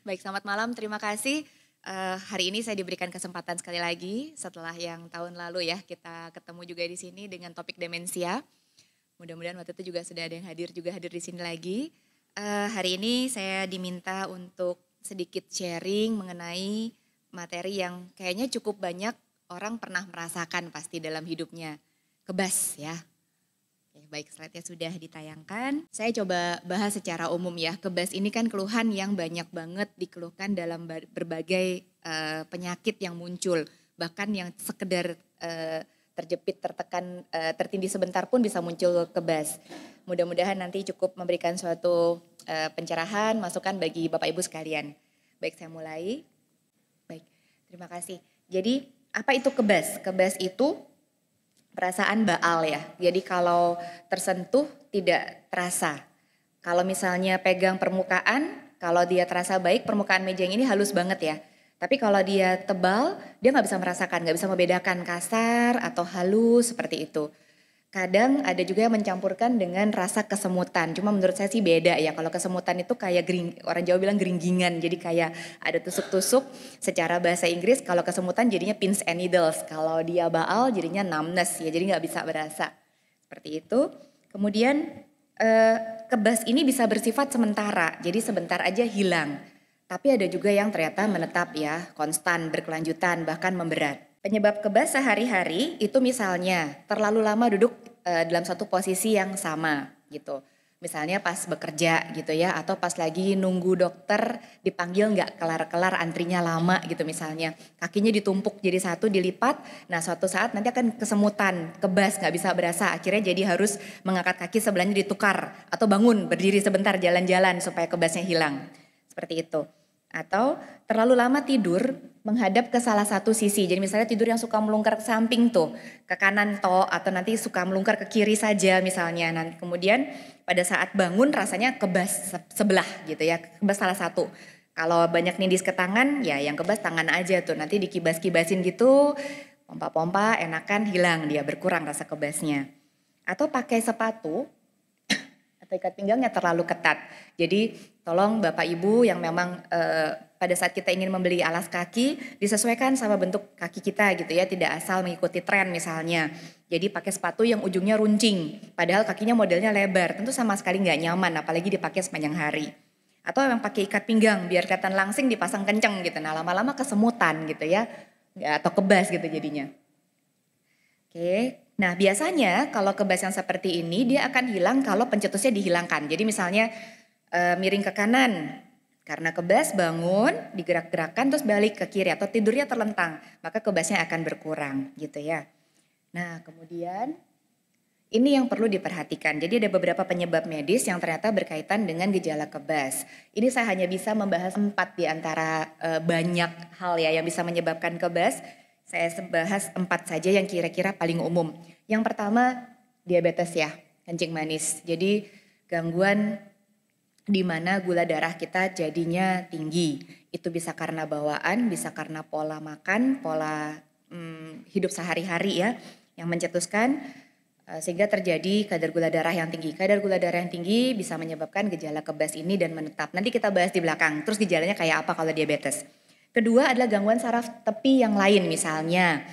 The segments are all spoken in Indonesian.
Baik, selamat malam. Terima kasih. Hari ini saya diberikan kesempatan sekali lagi setelah yang tahun lalu ya kita ketemu juga di sini dengan topik demensia. Mudah-mudahan waktu itu juga sudah ada yang hadir di sini lagi. Hari ini saya diminta untuk sedikit sharing mengenai materi yang kayaknya cukup banyak orang pernah merasakan pasti dalam hidupnya. Kebas ya. Oke, baik, slide-nya sudah ditayangkan. Saya coba bahas secara umum ya. Kebas ini kan keluhan yang banyak banget dikeluhkan dalam berbagai penyakit yang muncul. Bahkan yang sekedar terjepit, tertekan, tertindih sebentar pun bisa muncul kebas. Mudah-mudahan nanti cukup memberikan suatu pencerahan, masukan bagi Bapak Ibu sekalian. Baik, saya mulai. Baik, terima kasih. Jadi apa itu kebas? Kebas itu perasaan baal ya. Jadi kalau tersentuh tidak terasa. Kalau misalnya pegang permukaan, kalau dia terasa baik, permukaan meja yang ini halus banget ya. Tapi kalau dia tebal, dia nggak bisa merasakan, nggak bisa membedakan kasar atau halus seperti itu. Kadang ada juga yang mencampurkan dengan rasa kesemutan. Cuma menurut saya sih beda ya. Kalau kesemutan itu kayak orang Jawa bilang geringgingan. Jadi kayak ada tusuk-tusuk. Secara bahasa Inggris kalau kesemutan jadinya pins and needles. Kalau dia baal jadinya numbness ya. Jadi nggak bisa berasa. Seperti itu. Kemudian kebas ini bisa bersifat sementara. Jadi sebentar aja hilang. Tapi ada juga yang ternyata menetap ya, konstan, berkelanjutan, bahkan memberat. Penyebab kebas sehari-hari itu misalnya terlalu lama duduk dalam satu posisi yang sama gitu. Misalnya pas bekerja gitu ya, atau pas lagi nunggu dokter dipanggil nggak kelar-kelar antrinya lama gitu misalnya. Kakinya ditumpuk jadi satu dilipat, nah suatu saat nanti akan kesemutan, kebas nggak bisa berasa. Akhirnya jadi harus mengangkat kaki sebelahnya ditukar atau bangun berdiri sebentar jalan-jalan supaya kebasnya hilang. Seperti itu. Atau terlalu lama tidur menghadap ke salah satu sisi. Jadi misalnya tidur yang suka melungker ke samping tuh, ke kanan toh, atau nanti suka melungker ke kiri saja misalnya. Nanti kemudian pada saat bangun rasanya kebas sebelah gitu ya, kebas salah satu. Kalau banyak nindis ke tangan, ya yang kebas tangan aja tuh. Nanti dikibas-kibasin gitu, pompa-pompa enakan hilang dia, berkurang rasa kebasnya. Atau pakai sepatu atau ikat pinggangnya terlalu ketat. Jadi tolong Bapak Ibu yang memang pada saat kita ingin membeli alas kaki disesuaikan sama bentuk kaki kita gitu ya, tidak asal mengikuti tren misalnya. Jadi pakai sepatu yang ujungnya runcing, padahal kakinya modelnya lebar, tentu sama sekali nggak nyaman, apalagi dipakai sepanjang hari. Atau yang pakai ikat pinggang biar kelihatan langsing dipasang kenceng gitu, nah lama-lama kesemutan gitu ya, atau kebas gitu jadinya. Oke, nah biasanya kalau kebas yang seperti ini dia akan hilang kalau pencetusnya dihilangkan. Jadi misalnya miring ke kanan, karena kebas bangun, digerak-gerakkan terus balik ke kiri atau tidurnya terlentang, maka kebasnya akan berkurang gitu ya. Nah kemudian ini yang perlu diperhatikan. Jadi ada beberapa penyebab medis yang ternyata berkaitan dengan gejala kebas. Ini saya hanya bisa membahas 4 di antara banyak hal ya yang bisa menyebabkan kebas. Saya bahas 4 saja yang kira-kira paling umum. Yang pertama diabetes ya, kencing manis. Jadi gangguan di mana gula darah kita jadinya tinggi. Itu bisa karena bawaan, bisa karena pola makan, pola hidup sehari-hari ya yang mencetuskan sehingga terjadi kadar gula darah yang tinggi. Kadar gula darah yang tinggi bisa menyebabkan gejala kebas ini dan menetap. Nanti kita bahas di belakang. Terus gejalanya kayak apa kalau diabetes? Kedua adalah gangguan saraf tepi yang lain misalnya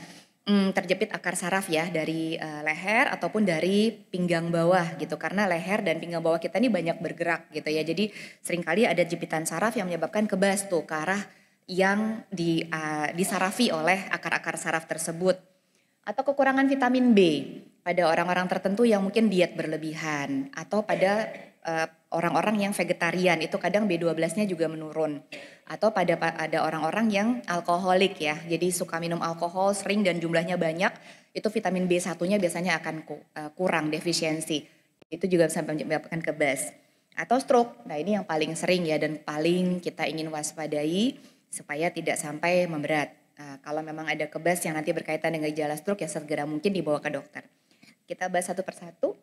terjepit akar saraf ya dari leher ataupun dari pinggang bawah gitu. Karena leher dan pinggang bawah kita ini banyak bergerak gitu ya. Jadi seringkali ada jepitan saraf yang menyebabkan kebas tuh ke arah yang disarafi oleh akar-akar saraf tersebut. Atau kekurangan vitamin B pada orang-orang tertentu yang mungkin diet berlebihan. Atau pada orang-orang yang vegetarian itu kadang B12-nya juga menurun. Atau ada orang-orang yang alkoholik ya, jadi suka minum alkohol sering dan jumlahnya banyak, itu vitamin B1-nya biasanya akan kurang, defisiensi. Itu juga bisa menyebabkan kebas. Atau stroke, nah ini yang paling sering ya dan paling kita ingin waspadai supaya tidak sampai memberat. Kalau memang ada kebas yang nanti berkaitan dengan gejala stroke ya segera mungkin dibawa ke dokter. Kita bahas satu persatu.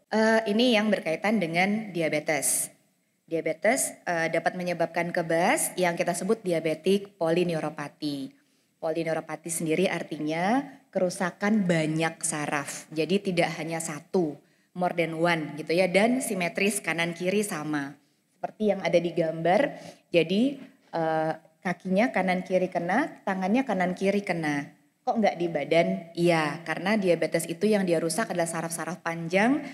Ini yang berkaitan dengan diabetes. Diabetes dapat menyebabkan kebas yang kita sebut diabetik polineuropati. Polineuropati sendiri artinya kerusakan banyak saraf. Jadi tidak hanya satu, more than one gitu ya. Dan simetris kanan kiri sama. Seperti yang ada di gambar. Jadi kakinya kanan kiri kena, tangannya kanan kiri kena. Kok nggak di badan? Iya, karena diabetes itu yang dia rusak adalah saraf-saraf panjang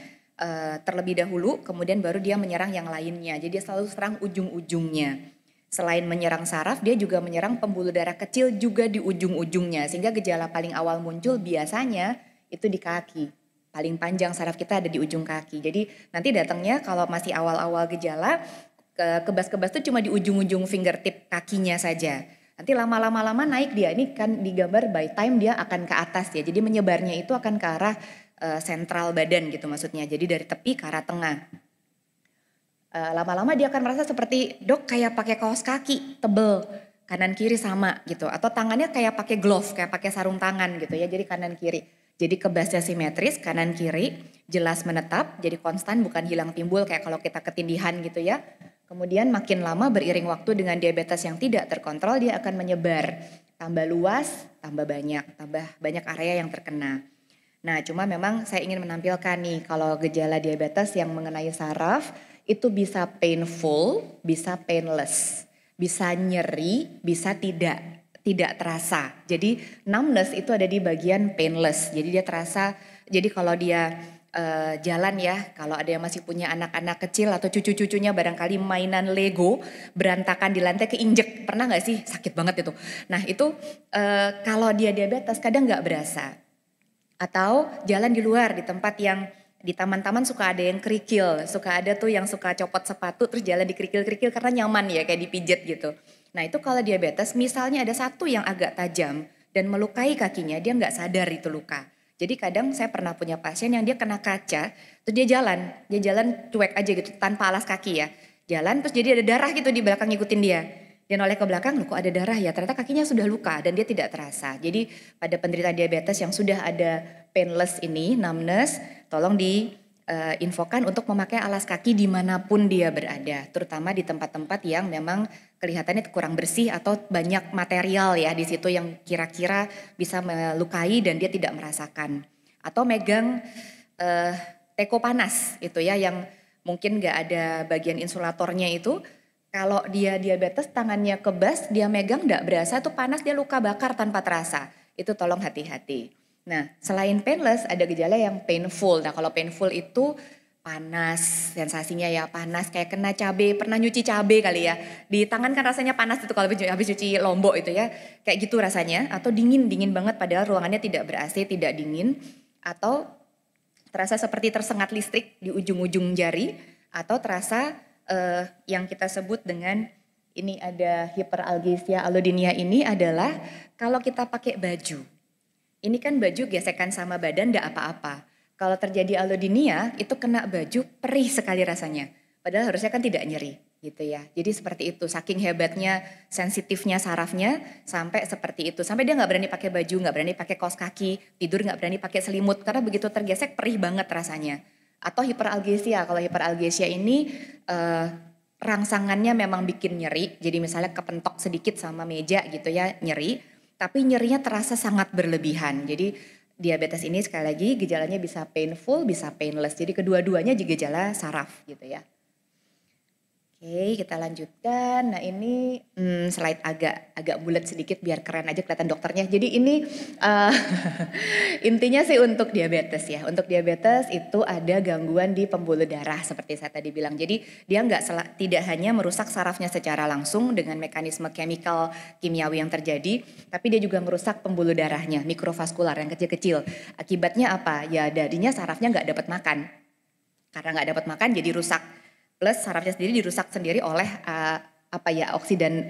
terlebih dahulu, kemudian baru dia menyerang yang lainnya. Jadi dia selalu serang ujung-ujungnya. Selain menyerang saraf, dia juga menyerang pembuluh darah kecil juga di ujung-ujungnya. Sehingga gejala paling awal muncul biasanya itu di kaki. Paling panjang saraf kita ada di ujung kaki. Jadi nanti datangnya kalau masih awal-awal gejala, kebas-kebas itu cuma di ujung-ujung fingertip kakinya saja. Nanti lama-lama naik dia, ini kan digambar by time dia akan ke atas ya. Jadi menyebarnya itu akan ke arah sentral badan gitu maksudnya. Jadi dari tepi ke arah tengah. Lama-lama dia akan merasa seperti dok kayak pakai kaos kaki tebel kanan kiri sama gitu. Atau tangannya kayak pakai glove, kayak pakai sarung tangan gitu ya. Jadi kanan kiri. Jadi kebasnya simetris kanan kiri jelas menetap. Jadi konstan bukan hilang timbul kayak kalau kita ketindihan gitu ya. Kemudian makin lama beriring waktu dengan diabetes yang tidak terkontrol dia akan menyebar. Tambah luas, tambah banyak area yang terkena. Nah cuma memang saya ingin menampilkan nih kalau gejala diabetes yang mengenai saraf itu bisa painful, bisa painless, bisa nyeri, bisa tidak terasa. Jadi numbness itu ada di bagian painless, jadi dia terasa, jadi kalau dia jalan ya, kalau ada yang masih punya anak-anak kecil atau cucu-cucunya barangkali mainan Lego berantakan di lantai keinjek, pernah gak sih? Sakit banget itu. Nah itu kalau dia diabetes kadang gak berasa. Atau jalan di luar di tempat yang di taman-taman suka ada yang kerikil, suka ada tuh yang suka copot sepatu terus jalan di kerikil-kerikil karena nyaman ya kayak dipijet gitu. Nah itu kalau diabetes misalnya ada satu yang agak tajam dan melukai kakinya dia nggak sadar itu luka. Jadi kadang saya pernah punya pasien yang dia kena kaca terus dia jalan cuek aja gitu tanpa alas kaki ya. Jalan terus jadi ada darah gitu di belakang ngikutin dia. Dia noleh ke belakang, loh kok ada darah ya, ternyata kakinya sudah luka dan dia tidak terasa. Jadi pada penderita diabetes yang sudah ada painless ini, numbness, tolong diinfokan untuk memakai alas kaki dimanapun dia berada. Terutama di tempat-tempat yang memang kelihatannya kurang bersih atau banyak material ya di situ yang kira-kira bisa melukai dan dia tidak merasakan. Atau megang teko panas itu ya yang mungkin gak ada bagian insulatornya itu. Kalau dia diabetes tangannya kebas, dia megang gak berasa tuh panas, dia luka bakar tanpa terasa. Itu tolong hati-hati. Nah selain painless ada gejala yang painful. Nah kalau painful itu panas, sensasinya ya panas kayak kena cabai, pernah nyuci cabai kali ya. Di tangan kan rasanya panas itu kalau habis cuci lombok itu ya. Kayak gitu rasanya atau dingin banget padahal ruangannya tidak ber-AC, tidak dingin. Atau terasa seperti tersengat listrik di ujung-ujung jari atau terasa yang kita sebut dengan ini ada hiperalgesia allodynia ini adalah kalau kita pakai baju. Ini kan baju gesekan sama badan enggak apa-apa. Kalau terjadi allodynia itu kena baju perih sekali rasanya. Padahal harusnya kan tidak nyeri gitu ya. Jadi seperti itu saking hebatnya sensitifnya sarafnya sampai seperti itu. Sampai dia enggak berani pakai baju, enggak berani pakai kaos kaki, tidur enggak berani pakai selimut karena begitu tergesek perih banget rasanya. Atau hiperalgesia, kalau hiperalgesia ini rangsangannya memang bikin nyeri, jadi misalnya kepentok sedikit sama meja gitu ya nyeri, tapi nyerinya terasa sangat berlebihan. Jadi diabetes ini sekali lagi gejalanya bisa painful, bisa painless, jadi kedua-duanya juga gejala saraf gitu ya. Oke, kita lanjutkan. Nah ini slide agak bulat sedikit biar keren aja kelihatan dokternya. Jadi ini intinya sih untuk diabetes ya. Untuk diabetes itu ada gangguan di pembuluh darah seperti saya tadi bilang. Jadi dia tidak hanya merusak sarafnya secara langsung dengan mekanisme kimiawi yang terjadi, tapi dia juga merusak pembuluh darahnya, mikrovaskular yang kecil-kecil. Akibatnya apa? Ya dadinya sarafnya nggak dapat makan. Karena nggak dapat makan jadi rusak. Plus sarafnya sendiri dirusak sendiri oleh antioksidan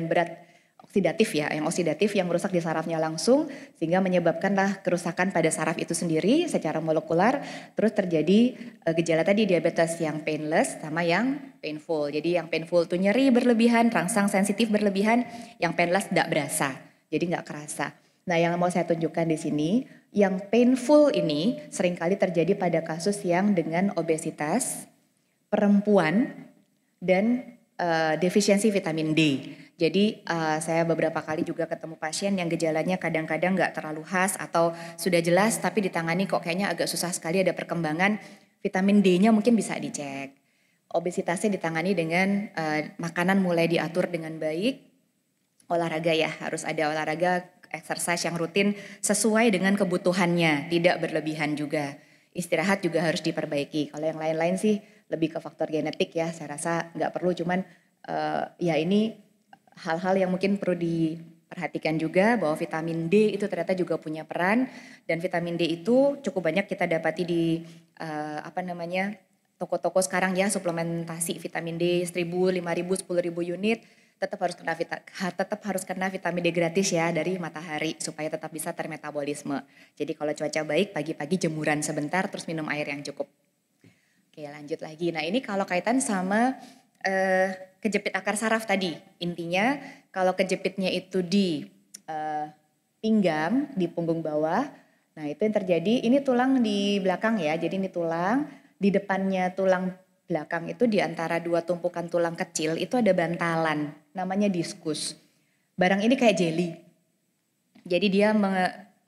berat oksidatif ya, yang oksidatif yang merusak di sarafnya langsung sehingga menyebabkanlah kerusakan pada saraf itu sendiri secara molekular. Terus terjadi gejala tadi diabetes yang painless sama yang painful. Jadi yang painful tuh nyeri berlebihan, rangsang sensitif berlebihan, yang painless tidak berasa, jadi nggak kerasa. Nah yang mau saya tunjukkan di sini, yang painful ini seringkali terjadi pada kasus yang dengan obesitas, perempuan dan defisiensi vitamin D. Jadi saya beberapa kali juga ketemu pasien yang gejalanya kadang-kadang nggak terlalu khas atau sudah jelas tapi ditangani kok kayaknya agak susah sekali ada perkembangan. Vitamin D-nya mungkin bisa dicek. obesitasnya ditangani dengan makanan mulai diatur dengan baik, olahraga ya, harus ada olahraga, exercise yang rutin sesuai dengan kebutuhannya, tidak berlebihan juga. Istirahat juga harus diperbaiki. Kalau yang lain-lain sih lebih ke faktor genetik ya, saya rasa nggak perlu, cuman ya ini hal-hal yang mungkin perlu diperhatikan juga, bahwa vitamin D itu ternyata juga punya peran, dan vitamin D itu cukup banyak kita dapati di toko-toko sekarang ya, suplementasi vitamin D 1.000, 5.000, 10.000 unit, tetap harus kena vitamin D gratis ya dari matahari supaya tetap bisa termetabolisme. Jadi kalau cuaca baik, pagi-pagi jemuran sebentar terus minum air yang cukup. Oke, lanjut lagi. Nah, ini kalau kaitan sama kejepit akar saraf tadi. Intinya kalau kejepitnya itu di pinggang, di punggung bawah, nah itu yang terjadi, ini tulang di belakang ya, jadi ini tulang, di depannya tulang belakang itu di antara dua tumpukan tulang kecil itu ada bantalan, namanya diskus. Barang ini kayak jelly, jadi dia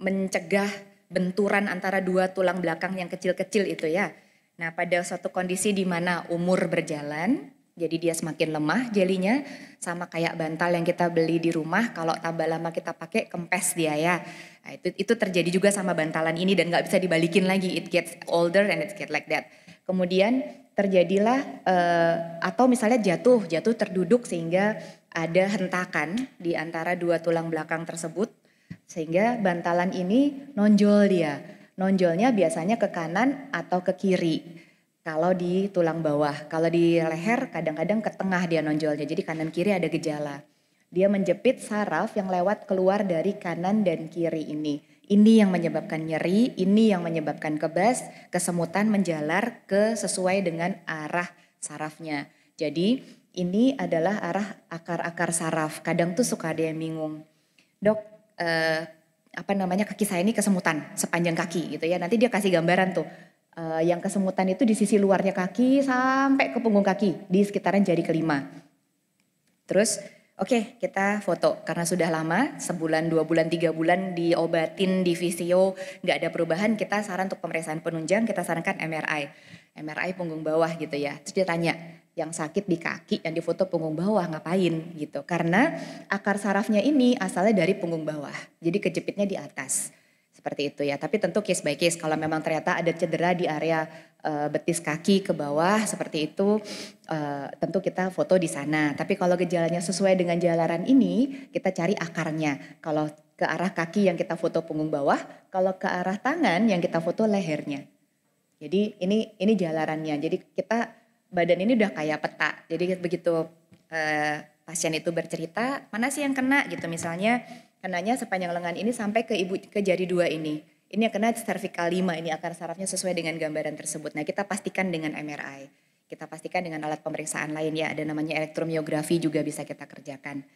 mencegah benturan antara dua tulang belakang yang kecil-kecil itu ya. Nah, pada suatu kondisi di mana umur berjalan, jadi dia semakin lemah jelinya, sama kayak bantal yang kita beli di rumah, kalau tambah lama kita pakai kempes dia ya. Nah, itu terjadi juga sama bantalan ini dan nggak bisa dibalikin lagi, it gets older and it gets like that. Kemudian terjadilah atau misalnya jatuh terduduk sehingga ada hentakan di antara dua tulang belakang tersebut, sehingga bantalan ini nonjol dia. Nonjolnya biasanya ke kanan atau ke kiri. Kalau di tulang bawah, kalau di leher kadang-kadang ke tengah dia nonjolnya. Jadi kanan kiri ada gejala. Dia menjepit saraf yang lewat keluar dari kanan dan kiri ini. Ini yang menyebabkan nyeri, ini yang menyebabkan kebas, kesemutan menjalar ke sesuai dengan arah sarafnya. Jadi ini adalah arah akar-akar saraf. Kadang tuh suka ada yang bingung. Dok, kaki saya ini kesemutan sepanjang kaki gitu ya. Nanti dia kasih gambaran tuh. Yang kesemutan itu di sisi luarnya kaki sampai ke punggung kaki di sekitaran jari kelima. Terus oke, kita foto karena sudah lama, sebulan, 2 bulan, 3 bulan diobatin di fisio, nggak ada perubahan, kita saran untuk pemeriksaan penunjang, kita sarankan MRI punggung bawah gitu ya. Terus dia tanya, yang sakit di kaki, yang difoto punggung bawah ngapain gitu. Karena akar sarafnya ini asalnya dari punggung bawah, jadi kejepitnya di atas. Seperti itu ya, tapi tentu case by case. Kalau memang ternyata ada cedera di area betis kaki ke bawah seperti itu, tentu kita foto di sana. Tapi kalau gejalanya sesuai dengan jalaran ini, kita cari akarnya. Kalau ke arah kaki yang kita foto punggung bawah, kalau ke arah tangan yang kita foto lehernya. Jadi ini jalarannya. Jadi kita badan ini udah kayak peta. Jadi begitu pasien itu bercerita, mana sih yang kena gitu misalnya. Kenanya sepanjang lengan ini sampai ke jari 2 ini. Ini yang kena cervical 5, ini akar sarafnya sesuai dengan gambaran tersebut. Nah, kita pastikan dengan MRI. Kita pastikan dengan alat pemeriksaan lain ya, ada namanya elektromiografi juga bisa kita kerjakan.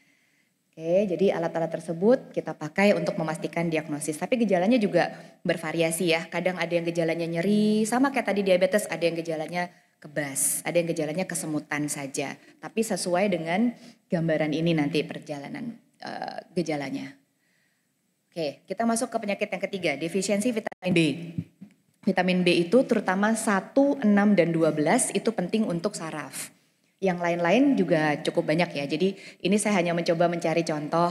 Oke, jadi alat-alat tersebut kita pakai untuk memastikan diagnosis. Tapi gejalanya juga bervariasi ya. Kadang ada yang gejalanya nyeri, sama kayak tadi diabetes, ada yang gejalanya kebas, ada yang gejalanya kesemutan saja. Tapi sesuai dengan gambaran ini nanti perjalanan gejalanya. Oke, kita masuk ke penyakit yang ketiga, defisiensi vitamin B. Vitamin B itu terutama 1, 6, dan 12 itu penting untuk saraf. Yang lain-lain juga cukup banyak ya. Jadi ini saya hanya mencoba mencari contoh,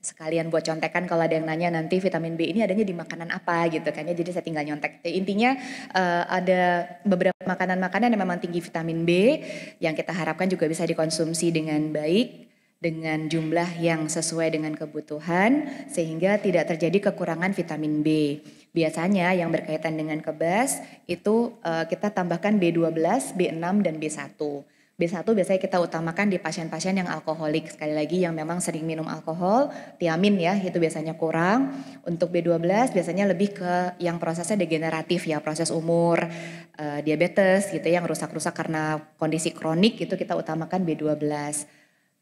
sekalian buat contekan kalau ada yang nanya nanti vitamin B ini adanya di makanan apa gitu kan ya. Jadi saya tinggal nyontek. Intinya ada beberapa makanan-makanan yang memang tinggi vitamin B yang kita harapkan juga bisa dikonsumsi dengan baik, dengan jumlah yang sesuai dengan kebutuhan sehingga tidak terjadi kekurangan vitamin B. Biasanya yang berkaitan dengan kebas itu kita tambahkan B12, B6 dan B1. B1 biasanya kita utamakan di pasien-pasien yang alkoholik. Sekali lagi yang memang sering minum alkohol, tiamin ya itu biasanya kurang. Untuk B12 biasanya lebih ke yang prosesnya degeneratif ya, proses umur, diabetes gitu yang rusak-rusak karena kondisi kronik itu kita utamakan B12.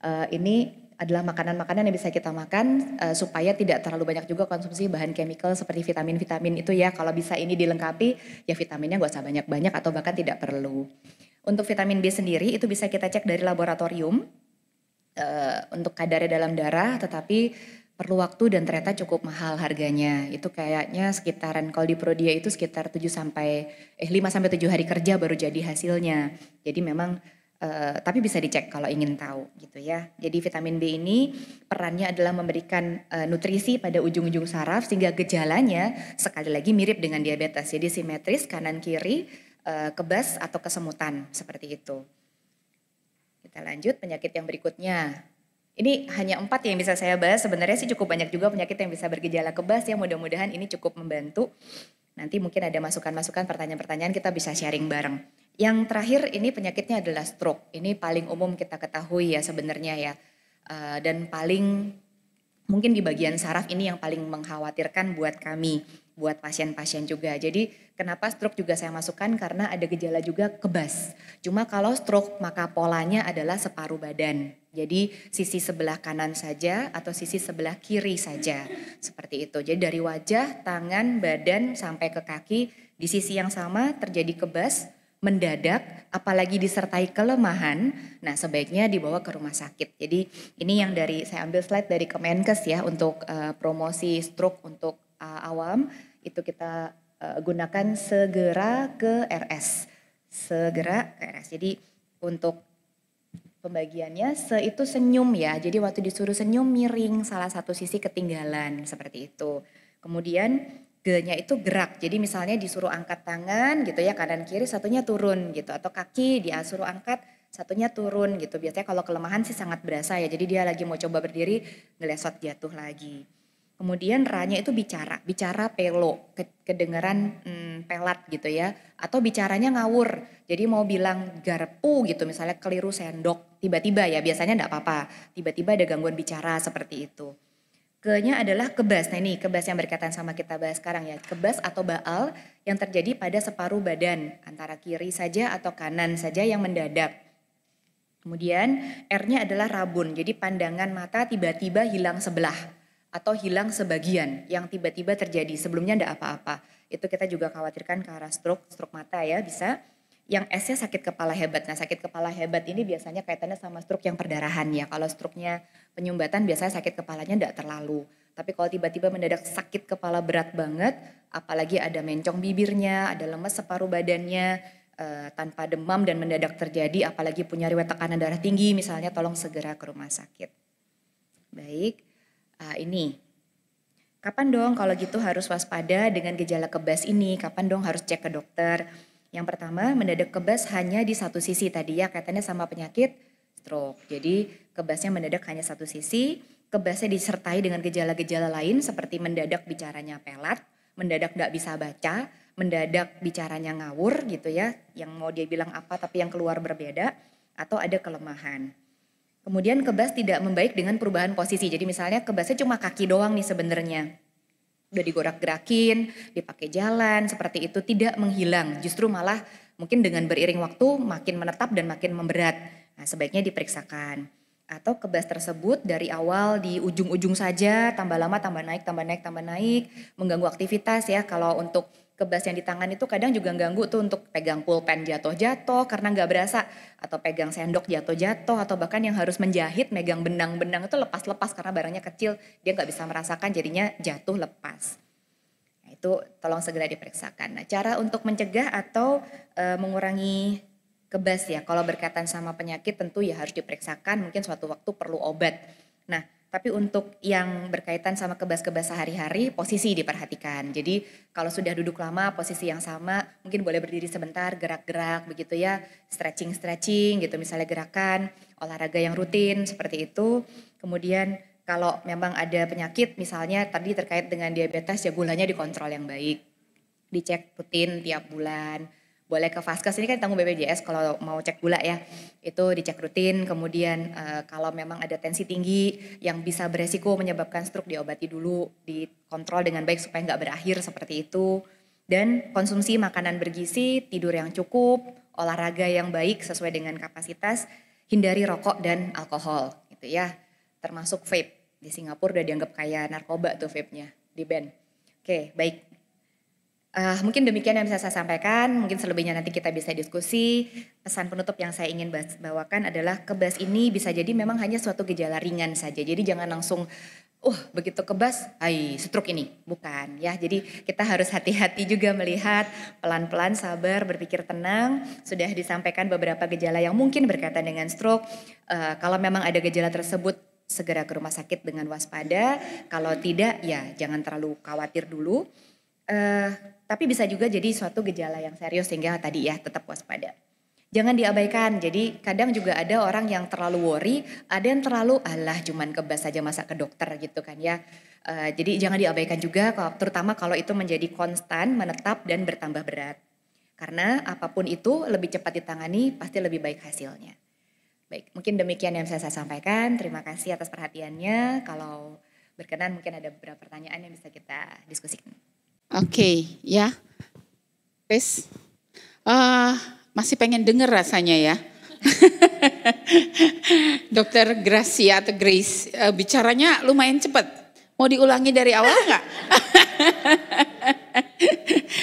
Ini adalah makanan-makanan yang bisa kita makan supaya tidak terlalu banyak juga konsumsi bahan chemical seperti vitamin-vitamin itu ya. Kalau bisa ini dilengkapi ya vitaminnya gak usah banyak-banyak atau bahkan tidak perlu. Untuk vitamin B sendiri itu bisa kita cek dari laboratorium untuk kadarnya dalam darah, tetapi perlu waktu dan ternyata cukup mahal harganya. Itu kayaknya sekitaran kalau di Prodia itu sekitar 5 sampai 7 hari kerja baru jadi hasilnya. Jadi memang tapi bisa dicek kalau ingin tahu gitu ya. Jadi vitamin B ini perannya adalah memberikan nutrisi pada ujung-ujung saraf sehingga gejalanya sekali lagi mirip dengan diabetes. Jadi simetris kanan kiri, kebas atau kesemutan seperti itu. Kita lanjut penyakit yang berikutnya. Ini hanya 4 yang bisa saya bahas, sebenarnya sih cukup banyak juga penyakit yang bisa bergejala kebas ya, mudah-mudahan ini cukup membantu. Nanti mungkin ada masukan-masukan, pertanyaan-pertanyaan kita bisa sharing bareng. Yang terakhir ini penyakitnya adalah stroke. Ini paling umum kita ketahui ya sebenarnya ya. Dan paling mungkin di bagian saraf ini yang paling mengkhawatirkan buat kami, buat pasien-pasien juga. Jadi kenapa stroke juga saya masukkan karena ada gejala juga kebas. Cuma kalau stroke maka polanya adalah separuh badan. Jadi sisi sebelah kanan saja atau sisi sebelah kiri saja. Seperti itu. Jadi dari wajah, tangan, badan sampai ke kaki di sisi yang sama terjadi kebas, mendadak, apalagi disertai kelemahan, nah sebaiknya dibawa ke rumah sakit. Jadi ini yang saya ambil slide dari Kemenkes ya untuk promosi stroke untuk awam, itu kita gunakan segera ke RS. Segera ke RS. Jadi untuk pembagiannya itu senyum ya, jadi waktu disuruh senyum miring salah satu sisi ketinggalan seperti itu. Kemudian G-nya itu gerak, jadi misalnya disuruh angkat tangan gitu ya kanan kiri satunya turun gitu, atau kaki dia suruh angkat satunya turun gitu. Biasanya kalau kelemahan sih sangat berasa ya, jadi dia lagi mau coba berdiri ngelesot jatuh lagi. Kemudian R-nya itu bicara pelo, kedengeran pelat gitu ya, atau bicaranya ngawur. Jadi mau bilang garpu gitu misalnya keliru sendok, tiba-tiba ya biasanya enggak apa-apa, tiba-tiba ada gangguan bicara seperti itu. Ke-nya adalah kebas. Nah ini kebas yang berkaitan sama kita bahas sekarang ya. Kebas atau baal yang terjadi pada separuh badan. Antara kiri saja atau kanan saja yang mendadak. Kemudian R-nya adalah rabun. Jadi pandangan mata tiba-tiba hilang sebelah. Atau hilang sebagian yang tiba-tiba terjadi. Sebelumnya enggak apa-apa. Itu kita juga khawatirkan ke arah stroke mata ya bisa. Yang S-nya sakit kepala hebat. Nah sakit kepala hebat ini biasanya kaitannya sama stroke yang perdarahan ya. Kalau stroke-nya penyumbatan biasanya sakit kepalanya enggak terlalu. Tapi kalau tiba-tiba mendadak sakit kepala berat banget, apalagi ada mencong bibirnya, ada lemes separuh badannya, tanpa demam dan mendadak terjadi, apalagi punya riwayat tekanan darah tinggi misalnya, tolong segera ke rumah sakit. Baik, ini. Kapan dong kalau gitu harus waspada dengan gejala kebas ini? Kapan dong harus cek ke dokter? Yang pertama, mendadak kebas hanya di satu sisi tadi ya, kaitannya sama penyakit stroke. Jadi kebasnya mendadak hanya satu sisi, kebasnya disertai dengan gejala-gejala lain seperti mendadak bicaranya pelat, mendadak tidak bisa baca, mendadak bicaranya ngawur gitu ya, yang mau dia bilang apa tapi yang keluar berbeda, atau ada kelemahan. Kemudian kebas tidak membaik dengan perubahan posisi, jadi misalnya kebasnya cuma kaki doang nih sebenarnya. Udah digorak-gerakin, dipakai jalan, seperti itu tidak menghilang. Justru malah mungkin dengan beriring waktu makin menetap dan makin memberat. Nah sebaiknya diperiksakan. Atau kebas tersebut dari awal di ujung-ujung saja, tambah lama tambah naik, tambah naik, tambah naik, mengganggu aktivitas ya. Kalau untuk kebas yang di tangan itu kadang juga ganggu tuh untuk pegang pulpen jatuh-jatuh karena nggak berasa. Atau pegang sendok jatuh-jatuh, atau bahkan yang harus menjahit, megang benang-benang itu lepas-lepas karena barangnya kecil, dia nggak bisa merasakan jadinya jatuh lepas. Nah, itu tolong segera diperiksakan. Nah, cara untuk mencegah atau mengurangi kebas ya, kalau berkaitan sama penyakit tentu ya harus diperiksakan, mungkin suatu waktu perlu obat. Nah, tapi untuk yang berkaitan sama kebas-kebas sehari-hari, posisi diperhatikan. Jadi kalau sudah duduk lama, posisi yang sama, mungkin boleh berdiri sebentar, gerak-gerak begitu ya, stretching-stretching gitu, misalnya gerakan, olahraga yang rutin seperti itu. Kemudian kalau memang ada penyakit, misalnya tadi terkait dengan diabetes, ya gulanya dikontrol yang baik. Dicek rutin tiap bulan. Boleh ke Vaskes, ini kan tanggung BPJS kalau mau cek gula ya, itu dicek rutin. Kemudian kalau memang ada tensi tinggi yang bisa beresiko menyebabkan stroke, diobati dulu, dikontrol dengan baik supaya nggak berakhir seperti itu. Dan konsumsi makanan bergizi, tidur yang cukup, olahraga yang baik sesuai dengan kapasitas, hindari rokok dan alkohol gitu ya. Termasuk vape, di Singapura udah dianggap kayak narkoba tuh vape-nya, di ban. Oke, baik. Mungkin demikian yang bisa saya sampaikan, mungkin selebihnya nanti kita bisa diskusi. Pesan penutup yang saya ingin bawakan adalah kebas ini bisa jadi memang hanya suatu gejala ringan saja. Jadi jangan langsung begitu kebas, stroke ini. Bukan ya, jadi kita harus hati-hati juga melihat, pelan-pelan sabar, berpikir tenang. Sudah disampaikan beberapa gejala yang mungkin berkaitan dengan stroke. Kalau memang ada gejala tersebut, segera ke rumah sakit dengan waspada. Kalau tidak, ya jangan terlalu khawatir dulu. Tapi bisa juga jadi suatu gejala yang serius sehingga tadi ya tetap waspada. Jangan diabaikan, jadi kadang juga ada orang yang terlalu worry, ada yang terlalu cuman kebas saja masa ke dokter gitu kan ya. Jadi jangan diabaikan juga, terutama kalau itu menjadi konstan, menetap dan bertambah berat. Karena apapun itu lebih cepat ditangani pasti lebih baik hasilnya. Baik, mungkin demikian yang saya sampaikan, terima kasih atas perhatiannya. Kalau berkenan mungkin ada beberapa pertanyaan yang bisa kita diskusikan. Oke, ya. Chris, masih pengen denger rasanya ya. Dokter Gracia atau Grace, bicaranya lumayan cepat. Mau diulangi dari awal nggak?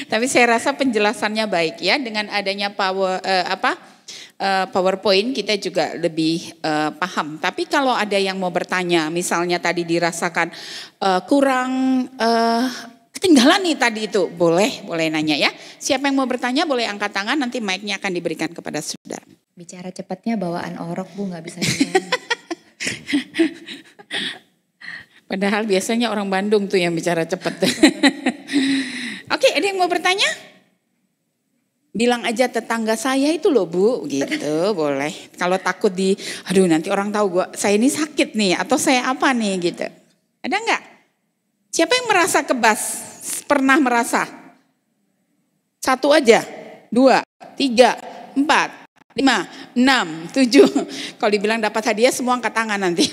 Tapi saya rasa penjelasannya baik ya. Dengan adanya PowerPoint kita juga lebih paham. Tapi kalau ada yang mau bertanya, misalnya tadi dirasakan kurang ketinggalan nih tadi itu, boleh nanya ya. Siapa yang mau bertanya boleh angkat tangan, nanti mic-nya akan diberikan kepada saudara. Bicara cepatnya bawaan orok Bu, nggak bisa bilang. Padahal biasanya orang Bandung tuh yang bicara cepat. Oke, ada yang mau bertanya? Bilang aja tetangga saya itu loh Bu, gitu boleh. Kalau takut aduh nanti orang tahu saya ini sakit nih atau saya apa nih gitu. Ada nggak? Siapa yang merasa kebas? Pernah merasa? 1 aja, 2, 3, 4, 5, 6, 7. Kalau dibilang dapat hadiah semua angkat tangan nanti.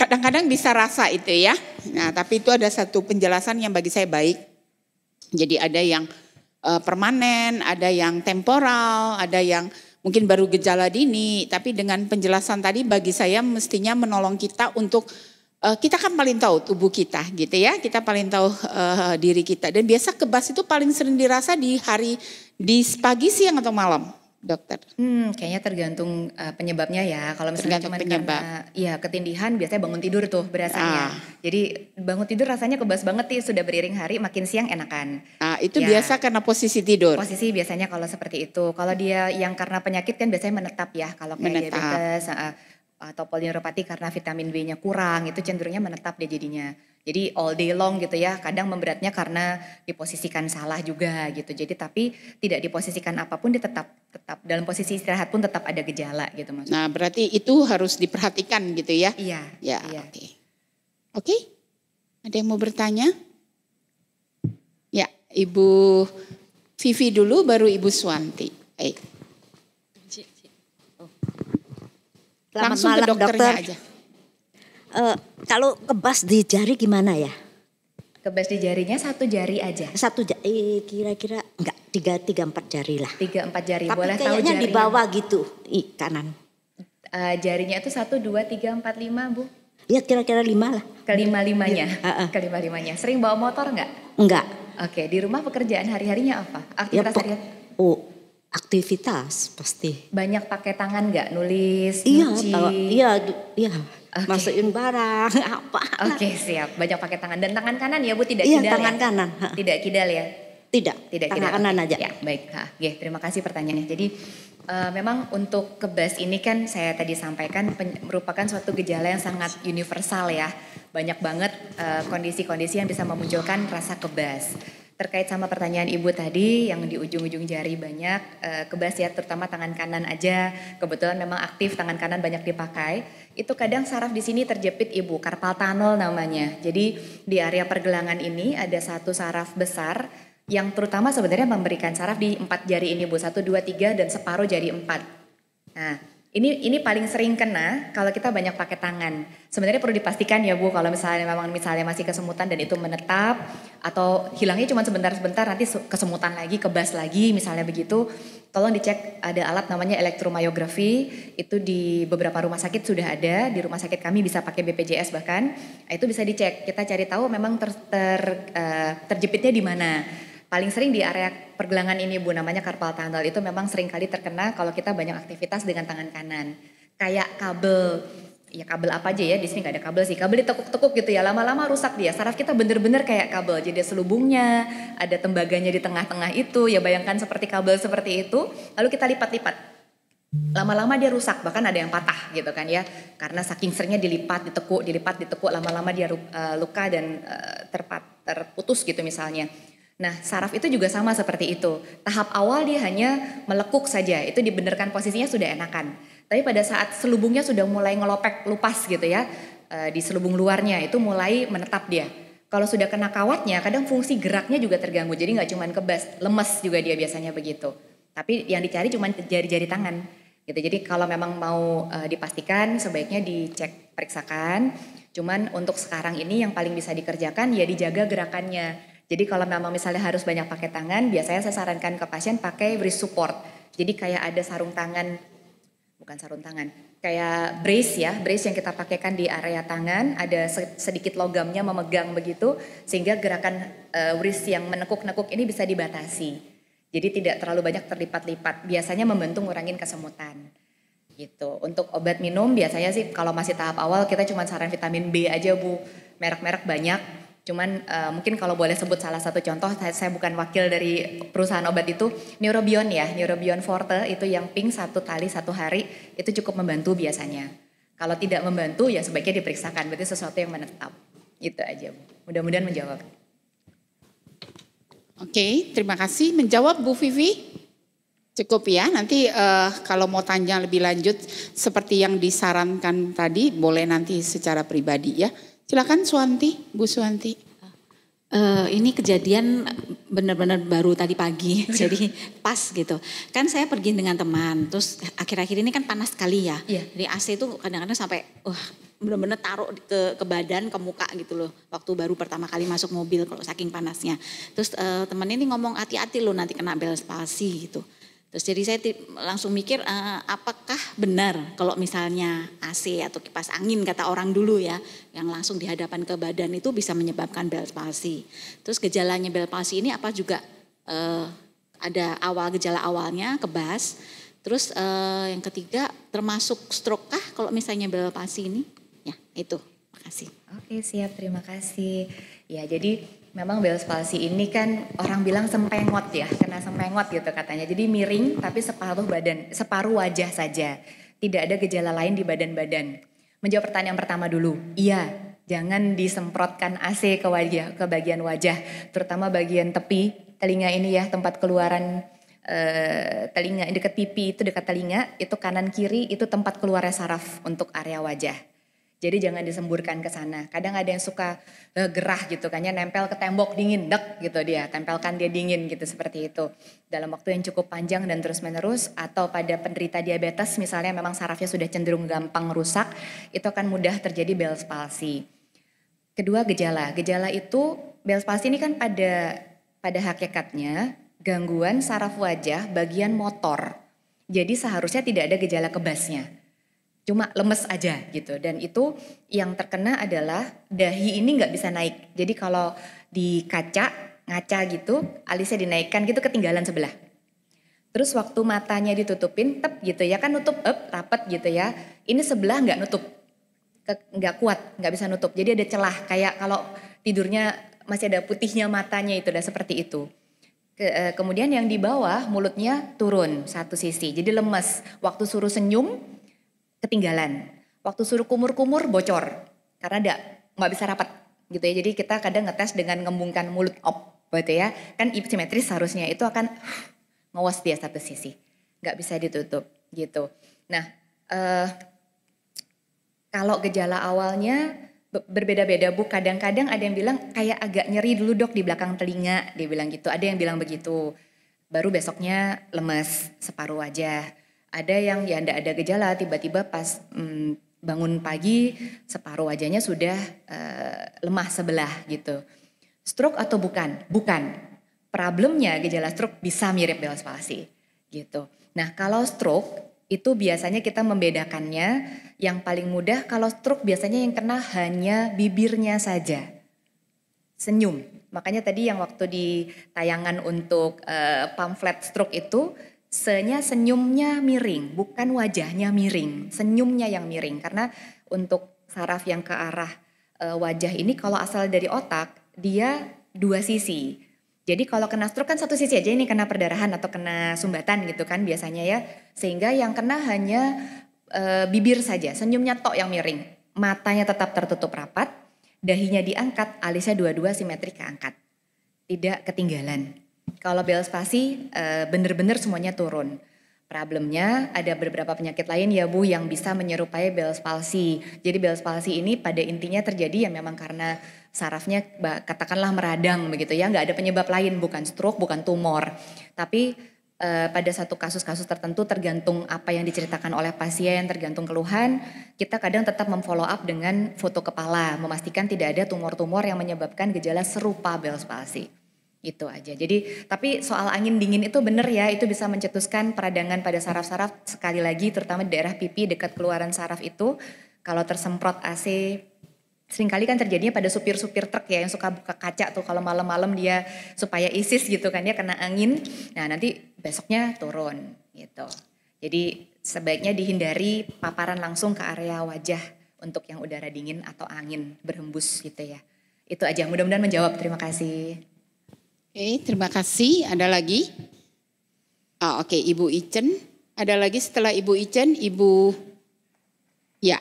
Kadang-kadang bisa rasa itu ya. Nah, tapi itu ada satu penjelasan yang bagi saya baik. Jadi ada yang permanen, ada yang temporal, ada yang mungkin baru gejala dini. Tapi dengan penjelasan tadi bagi saya mestinya menolong kita untuk kita kan paling tahu tubuh kita gitu ya. Kita paling tahu diri kita. Dan biasa kebas itu paling sering dirasa di pagi, siang atau malam, dokter? Kayaknya tergantung penyebabnya ya. Kalau misalnya cuma karena ketindihan biasanya bangun tidur tuh berasanya. Jadi bangun tidur rasanya kebas banget nih, sudah beriring hari makin siang enakan. Itu ya, biasa karena posisi tidur. Posisi biasanya kalau seperti itu. Kalau dia yang karena penyakit kan biasanya menetap ya. Kalau kayak diabetes atau polineuropati karena vitamin B-nya kurang itu cenderungnya menetap dia jadinya. Jadi all day long gitu ya, kadang memberatnya karena diposisikan salah juga gitu. Jadi tapi tidak diposisikan apapun dia tetap dalam posisi istirahat pun tetap ada gejala gitu maksudnya. Nah berarti itu harus diperhatikan gitu ya? Iya. Ya, iya. Oke. Ada yang mau bertanya? Ya, Ibu Vivi dulu baru Ibu Suwanti. Langsung malam, ke dokternya dokter. aja. Kalau kebas di jari gimana ya? Kebas di jarinya 1 jari aja. 1 jari, kira-kira enggak 3-4 jari lah. 3-4 jari. Tapi boleh tahu kayaknya jarinya? di bawah gitu, kanan. Jarinya itu 1, 2, 3, 4, 5 Bu? Ya kira-kira 5 lah. Kelima-limanya? Kelima-limanya. Sering bawa motor enggak? Enggak. Oke, di rumah pekerjaan hari-harinya apa? Aktivitas harian? Aktivitas pasti. Banyak pakai tangan nggak? Nulis, Iya, nyuci? iya. Okay. Masukin barang apa. Oke, siap. Banyak pakai tangan. Dan tangan kanan ya Bu, tidak Iya, kidal tangan ya? kanan. Tidak kidal ya? Tidak Tangan kidal. Kanan aja. Ya, baik. Terima kasih pertanyaannya. Jadi memang untuk kebas ini kan saya tadi sampaikan merupakan suatu gejala yang sangat universal ya. Banyak banget kondisi-kondisi yang bisa memunculkan rasa kebas. Terkait sama pertanyaan Ibu tadi yang di ujung-ujung jari banyak kebas ya, terutama tangan kanan aja. Kebetulan memang aktif tangan kanan banyak dipakai. Itu kadang saraf di sini terjepit Ibu, carpal tunnel namanya. Jadi di area pergelangan ini ada satu saraf besar yang terutama sebenarnya memberikan saraf di 4 jari ini Bu, 1, 2, 3 dan separuh jari 4. Nah, ini paling sering kena kalau kita banyak pakai tangan. Sebenarnya perlu dipastikan ya Bu, kalau misalnya masih kesemutan dan itu menetap atau hilangnya cuma sebentar-sebentar nanti kesemutan lagi, kebas lagi misalnya begitu, tolong dicek, ada alat namanya elektromyografi, itu di beberapa rumah sakit sudah ada, di rumah sakit kami bisa pakai BPJS bahkan, itu bisa dicek, kita cari tahu memang terjepitnya di mana. Paling sering di area pergelangan ini Bu, namanya carpal tunnel, itu memang sering kali terkena kalau kita banyak aktivitas dengan tangan kanan. Kayak kabel ya kabel apa aja ya, di sini nggak ada kabel sih, kabel ditekuk-tekuk gitu ya, lama-lama rusak dia. Saraf kita bener-bener kayak kabel, jadi selubungnya, ada tembaganya di tengah-tengah itu, ya bayangkan seperti kabel seperti itu, lalu kita lipat-lipat. Lama-lama dia rusak, bahkan ada yang patah gitu kan ya, karena saking seringnya dilipat, ditekuk, lama-lama dia luka dan terputus gitu misalnya. Nah, saraf itu juga sama seperti itu. Tahap awal dia hanya melekuk saja, itu dibenarkan posisinya sudah enakan. Tapi pada saat selubungnya sudah mulai ngelopek lupas gitu ya, di selubung luarnya itu mulai menetap dia. Kalau sudah kena kawatnya, kadang fungsi geraknya juga terganggu. Jadi nggak cuma kebas, lemes juga dia biasanya begitu. Tapi yang dicari cuma jari-jari tangan. Gitu. Jadi kalau memang mau dipastikan, sebaiknya dicek periksakan. Cuman untuk sekarang ini yang paling bisa dikerjakan ya dijaga gerakannya. Jadi kalau memang misalnya harus banyak pakai tangan, biasanya saya sarankan ke pasien pakai wrist support. Jadi kayak ada sarung tangan, bukan sarung tangan, kayak brace ya, brace yang kita pakaikan di area tangan, ada sedikit logamnya memegang begitu, sehingga gerakan wrist yang menekuk-nekuk ini bisa dibatasi. Jadi tidak terlalu banyak terlipat-lipat, biasanya membantu ngurangin kesemutan. Gitu. Untuk obat minum biasanya sih kalau masih tahap awal kita cuma saran vitamin B aja Bu, merek-merek banyak. Cuman mungkin kalau boleh sebut salah satu contoh, saya bukan wakil dari perusahaan obat itu, Neurobion ya, Neurobion Forte itu yang pink 1 kali 1 hari, itu cukup membantu biasanya. Kalau tidak membantu ya sebaiknya diperiksakan, berarti sesuatu yang menetap. Itu aja Bu, mudah-mudahan menjawab. Oke, terima kasih. Menjawab Bu Vivi? Cukup ya, nanti kalau mau tanya lebih lanjut seperti yang disarankan tadi, boleh nanti secara pribadi ya. Silakan Suwanti, Bu Suwanti. Ini kejadian benar-benar baru tadi pagi, jadi pas gitu. Kan saya pergi dengan teman, terus akhir-akhir ini kan panas sekali ya. Iya. Jadi AC itu kadang-kadang sampai benar-benar taruh ke badan, ke muka gitu loh. Waktu baru pertama kali masuk mobil kalau saking panasnya. Terus teman ini ngomong hati-hati loh nanti kena Bell's palsy gitu. Terus jadi saya langsung mikir apakah benar kalau misalnya AC atau kipas angin kata orang dulu ya yang langsung di hadapan ke badan itu bisa menyebabkan Bell's palsy. Terus gejalanya Bell's palsy ini apa juga ada gejala awalnya kebas. Terus yang ketiga termasuk stroke kah kalau misalnya Bell's palsy ini? Ya itu, makasih. Oke siap, terima kasih. Ya jadi memang Bell's palsy ini kan orang bilang sempengot ya, kena sempengot gitu katanya. Jadi miring tapi separuh wajah saja. Tidak ada gejala lain di badan-badan. Menjawab pertanyaan pertama dulu. Iya, jangan disemprotkan AC ke wajah, ke bagian wajah, terutama bagian tepi telinga ini ya, tempat keluaran telinga dekat pipi itu dekat telinga, itu kanan kiri itu tempat keluarnya saraf untuk area wajah. Jadi jangan disemburkan ke sana. Kadang ada yang suka gerah gitu kan ya, nempel ke tembok dingin, dek gitu dia, tempelkan dia dingin gitu seperti itu. Dalam waktu yang cukup panjang dan terus menerus, atau pada penderita diabetes misalnya memang sarafnya sudah cenderung gampang rusak, itu akan mudah terjadi Bell's palsy. Kedua gejala itu Bell's palsy ini kan pada hakikatnya gangguan saraf wajah bagian motor. Jadi seharusnya tidak ada gejala kebasnya. Cuma lemes aja gitu, dan itu yang terkena adalah dahi ini nggak bisa naik. Jadi kalau di ngaca gitu, alisnya dinaikkan gitu ketinggalan sebelah. Terus waktu matanya ditutupin, tep gitu ya kan nutup rapet gitu ya. Ini sebelah nggak nutup, nggak kuat, nggak bisa nutup. Jadi ada celah kayak kalau tidurnya masih ada putihnya matanya itu, udah seperti itu. Kemudian yang di bawah mulutnya turun satu sisi, jadi lemes. Waktu suruh senyum ketinggalan, waktu suruh kumur-kumur bocor karena nggak bisa rapat gitu ya. Jadi kita kadang ngetes dengan ngembungkan mulut gitu ya, kan simetris harusnya itu akan ngawas dia satu sisi, nggak bisa ditutup gitu. Nah kalau gejala awalnya berbeda-beda Bu, kadang-kadang ada yang bilang kayak agak nyeri dulu dok di belakang telinga, dia bilang gitu, ada yang bilang begitu, baru besoknya lemes separuh wajah. Ada yang ya enggak ada gejala, tiba-tiba pas bangun pagi separuh wajahnya sudah lemah sebelah gitu. Stroke atau bukan? Bukan. Problemnya gejala stroke bisa mirip Bell's palsy gitu. Nah kalau stroke itu biasanya kita membedakannya, yang paling mudah kalau stroke biasanya yang kena hanya bibirnya saja. Senyum. Makanya tadi yang waktu di tayangan untuk pamflet stroke itu, Se-nya senyumnya miring, bukan wajahnya miring, senyumnya yang miring. Karena untuk saraf yang ke arah wajah ini kalau asal dari otak, dia dua sisi. Jadi kalau kena stroke kan satu sisi aja, ini kena perdarahan atau kena sumbatan gitu kan biasanya ya. Sehingga yang kena hanya bibir saja, senyumnya tok yang miring. Matanya tetap tertutup rapat, dahinya diangkat, alisnya dua-dua simetrik keangkat. Tidak ketinggalan. Kalau Bell's palsy benar-benar semuanya turun. Problemnya ada beberapa penyakit lain ya Bu yang bisa menyerupai Bell's palsy. Jadi Bell's palsy ini pada intinya terjadi ya memang karena sarafnya katakanlah meradang begitu ya. Nggak ada penyebab lain, bukan stroke, bukan tumor. Tapi pada satu kasus-kasus tertentu tergantung apa yang diceritakan oleh pasien, tergantung keluhan, kita kadang tetap memfollow up dengan foto kepala, memastikan tidak ada tumor-tumor yang menyebabkan gejala serupa Bell's palsy. Itu aja. Jadi tapi soal angin dingin itu benar ya, itu bisa mencetuskan peradangan pada saraf-saraf sekali lagi terutama di daerah pipi dekat keluaran saraf itu. Kalau tersemprot AC seringkali kan terjadinya pada supir-supir truk ya yang suka buka kaca tuh kalau malam-malam dia supaya ISIS gitu kan dia kena angin. Nah, nanti besoknya turun gitu. Jadi sebaiknya dihindari paparan langsung ke area wajah untuk yang udara dingin atau angin berhembus gitu ya. Itu aja, mudah-mudahan menjawab. Terima kasih. Oke, terima kasih. Ada lagi? Oke, Ibu Icen. Ada lagi setelah Ibu Icen, Ibu... Ya.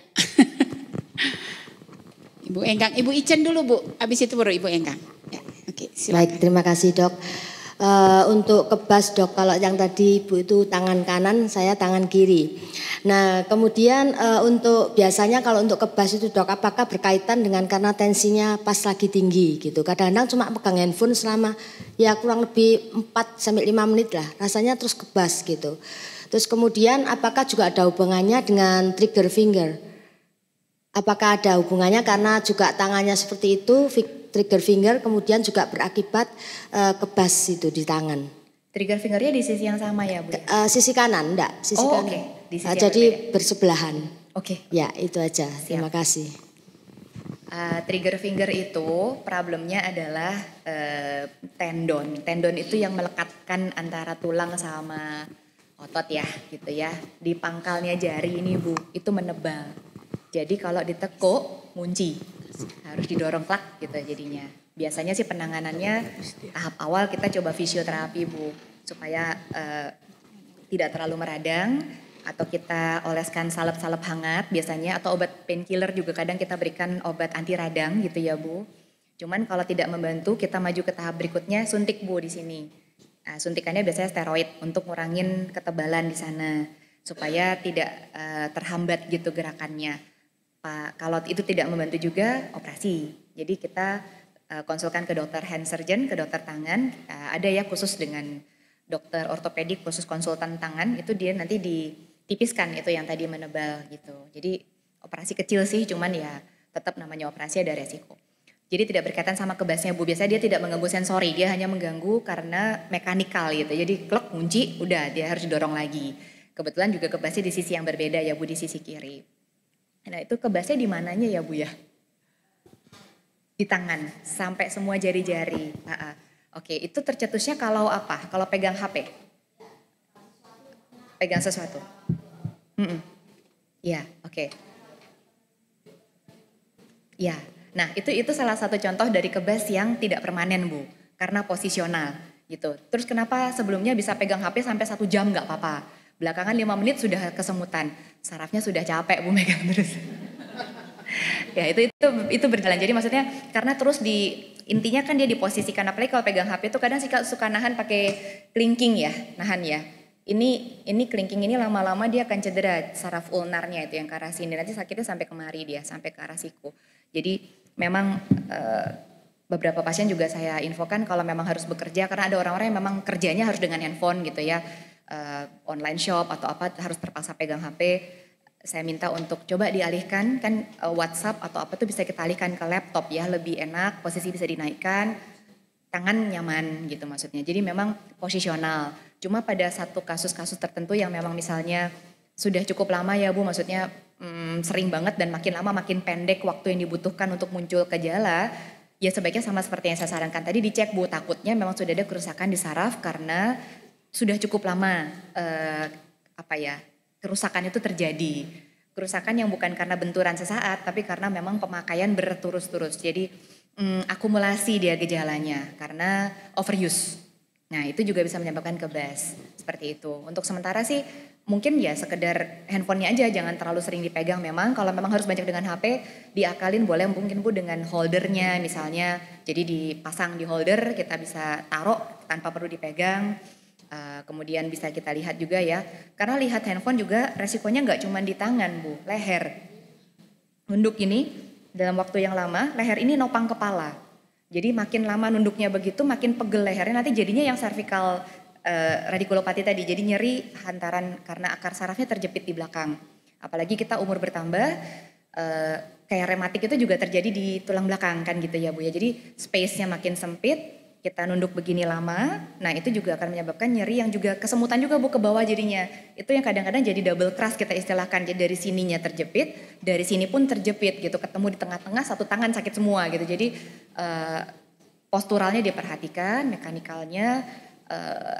Ibu Enggang. Ibu Icen dulu Bu, habis itu baru Ibu Enggang. Ya, oke, silakan. Baik, terima kasih Dok. Untuk kebas Dok, kalau yang tadi Ibu itu tangan kanan, saya tangan kiri. Nah kemudian untuk biasanya kalau untuk kebas itu Dok, apakah berkaitan dengan karena tensinya pas lagi tinggi gitu. Kadang-kadang cuma pegang handphone selama ya kurang lebih 4-5 menit lah, rasanya terus kebas gitu. Terus kemudian apakah juga ada hubungannya dengan trigger finger? Apakah ada hubungannya karena juga tangannya seperti itu, trigger finger kemudian juga berakibat kebas itu di tangan. Trigger fingernya di sisi yang sama ya Bu? Sisi kanan, enggak, sisi kanan. Okay. Di sisi jadi bersebelahan. Oke. Ya itu aja, terima kasih. Trigger finger itu problemnya adalah tendon. Tendon itu yang melekatkan antara tulang sama otot ya gitu ya. Di pangkalnya jari ini Bu, itu menebal. Jadi kalau ditekuk, ngunci. Harus didorong klak gitu jadinya. Biasanya sih penanganannya tahap awal kita coba fisioterapi Bu. Supaya tidak terlalu meradang. Atau kita oleskan salep-salep hangat biasanya. Atau obat painkiller juga kadang kita berikan obat anti radang gitu ya Bu. Cuman kalau tidak membantu kita maju ke tahap berikutnya suntik Bu di sini. Nah, suntikannya biasanya steroid untuk ngurangin ketebalan di sana. Supaya tidak terhambat gitu gerakannya. Kalau itu tidak membantu juga operasi. Jadi kita konsulkan ke dokter hand surgeon, ke dokter tangan. Ada ya khusus dengan dokter ortopedik khusus konsultan tangan itu dia nanti ditipiskan itu yang tadi menebal gitu. Jadi operasi kecil sih cuman ya tetap namanya operasi ada resiko. Jadi tidak berkaitan sama kebasnya Bu. Biasanya dia tidak mengganggu sensori, dia hanya mengganggu karena mekanikal gitu. Jadi klek kunci udah dia harus didorong lagi. Kebetulan juga kebasnya di sisi yang berbeda ya Bu, di sisi kiri. Nah itu kebasnya di mananya ya Bu ya? Di tangan, sampai semua jari-jari. Oke, itu tercetusnya kalau apa? Kalau pegang HP? Pegang sesuatu? Ya, oke. Ya, nah itu salah satu contoh dari kebas yang tidak permanen Bu. Karena posisional gitu. Terus kenapa sebelumnya bisa pegang HP sampai 1 jam gak apa-apa? Belakangan 5 menit sudah kesemutan. Sarafnya sudah capek Bu megang terus. Ya itu berjalan. Jadi maksudnya karena terus intinya kan dia diposisikan, apalagi kalau pegang HP itu kadang suka nahan pakai kelingking ya, nahan ya. Ini kelingking ini lama-lama dia akan cedera saraf ulnarnya itu yang ke arah sini. Nanti sakitnya sampai kemari dia, sampai ke arah siku. Jadi memang beberapa pasien juga saya infokan kalau memang harus bekerja karena ada orang-orang yang memang kerjanya harus dengan handphone gitu ya. Online shop atau apa harus terpaksa pegang HP, saya minta untuk coba dialihkan kan WhatsApp atau apa tuh bisa kita alihkan ke laptop ya, lebih enak, posisi bisa dinaikkan, tangan nyaman gitu maksudnya. Jadi memang posisional. Cuma pada satu kasus-kasus tertentu yang memang misalnya sudah cukup lama ya Bu, maksudnya sering banget dan makin lama makin pendek waktu yang dibutuhkan untuk muncul gejala, ya sebaiknya sama seperti yang saya sarankan tadi dicek Bu, takutnya memang sudah ada kerusakan di saraf karena sudah cukup lama kerusakan itu terjadi. Kerusakan yang bukan karena benturan sesaat, tapi karena memang pemakaian berturus-turus. Jadi akumulasi dia gejalanya karena overuse. Nah itu juga bisa menyebabkan kebas, seperti itu. Untuk sementara sih mungkin ya sekedar handphonenya aja, jangan terlalu sering dipegang memang. Kalau memang harus banyak dengan HP, diakalin boleh mungkin Bu dengan holdernya misalnya. Jadi dipasang di holder, kita bisa taruh tanpa perlu dipegang. Kemudian bisa kita lihat juga ya, karena lihat handphone juga resikonya nggak cuma di tangan Bu, leher. Nunduk ini dalam waktu yang lama, leher ini nopang kepala. Jadi makin lama nunduknya begitu, makin pegel lehernya, nanti jadinya yang cervical radikulopati tadi, jadi nyeri hantaran karena akar sarafnya terjepit di belakang. Apalagi kita umur bertambah, kayak rematik itu juga terjadi di tulang belakang kan gitu ya Bu ya. Jadi space-nya makin sempit, kita nunduk begini lama, nah itu juga akan menyebabkan nyeri yang juga kesemutan juga Bu ke bawah jadinya. Itu yang kadang-kadang jadi double crush kita istilahkan, jadi dari sininya terjepit, dari sini pun terjepit gitu, ketemu di tengah-tengah satu tangan sakit semua gitu. Jadi posturalnya diperhatikan, mekanikalnya,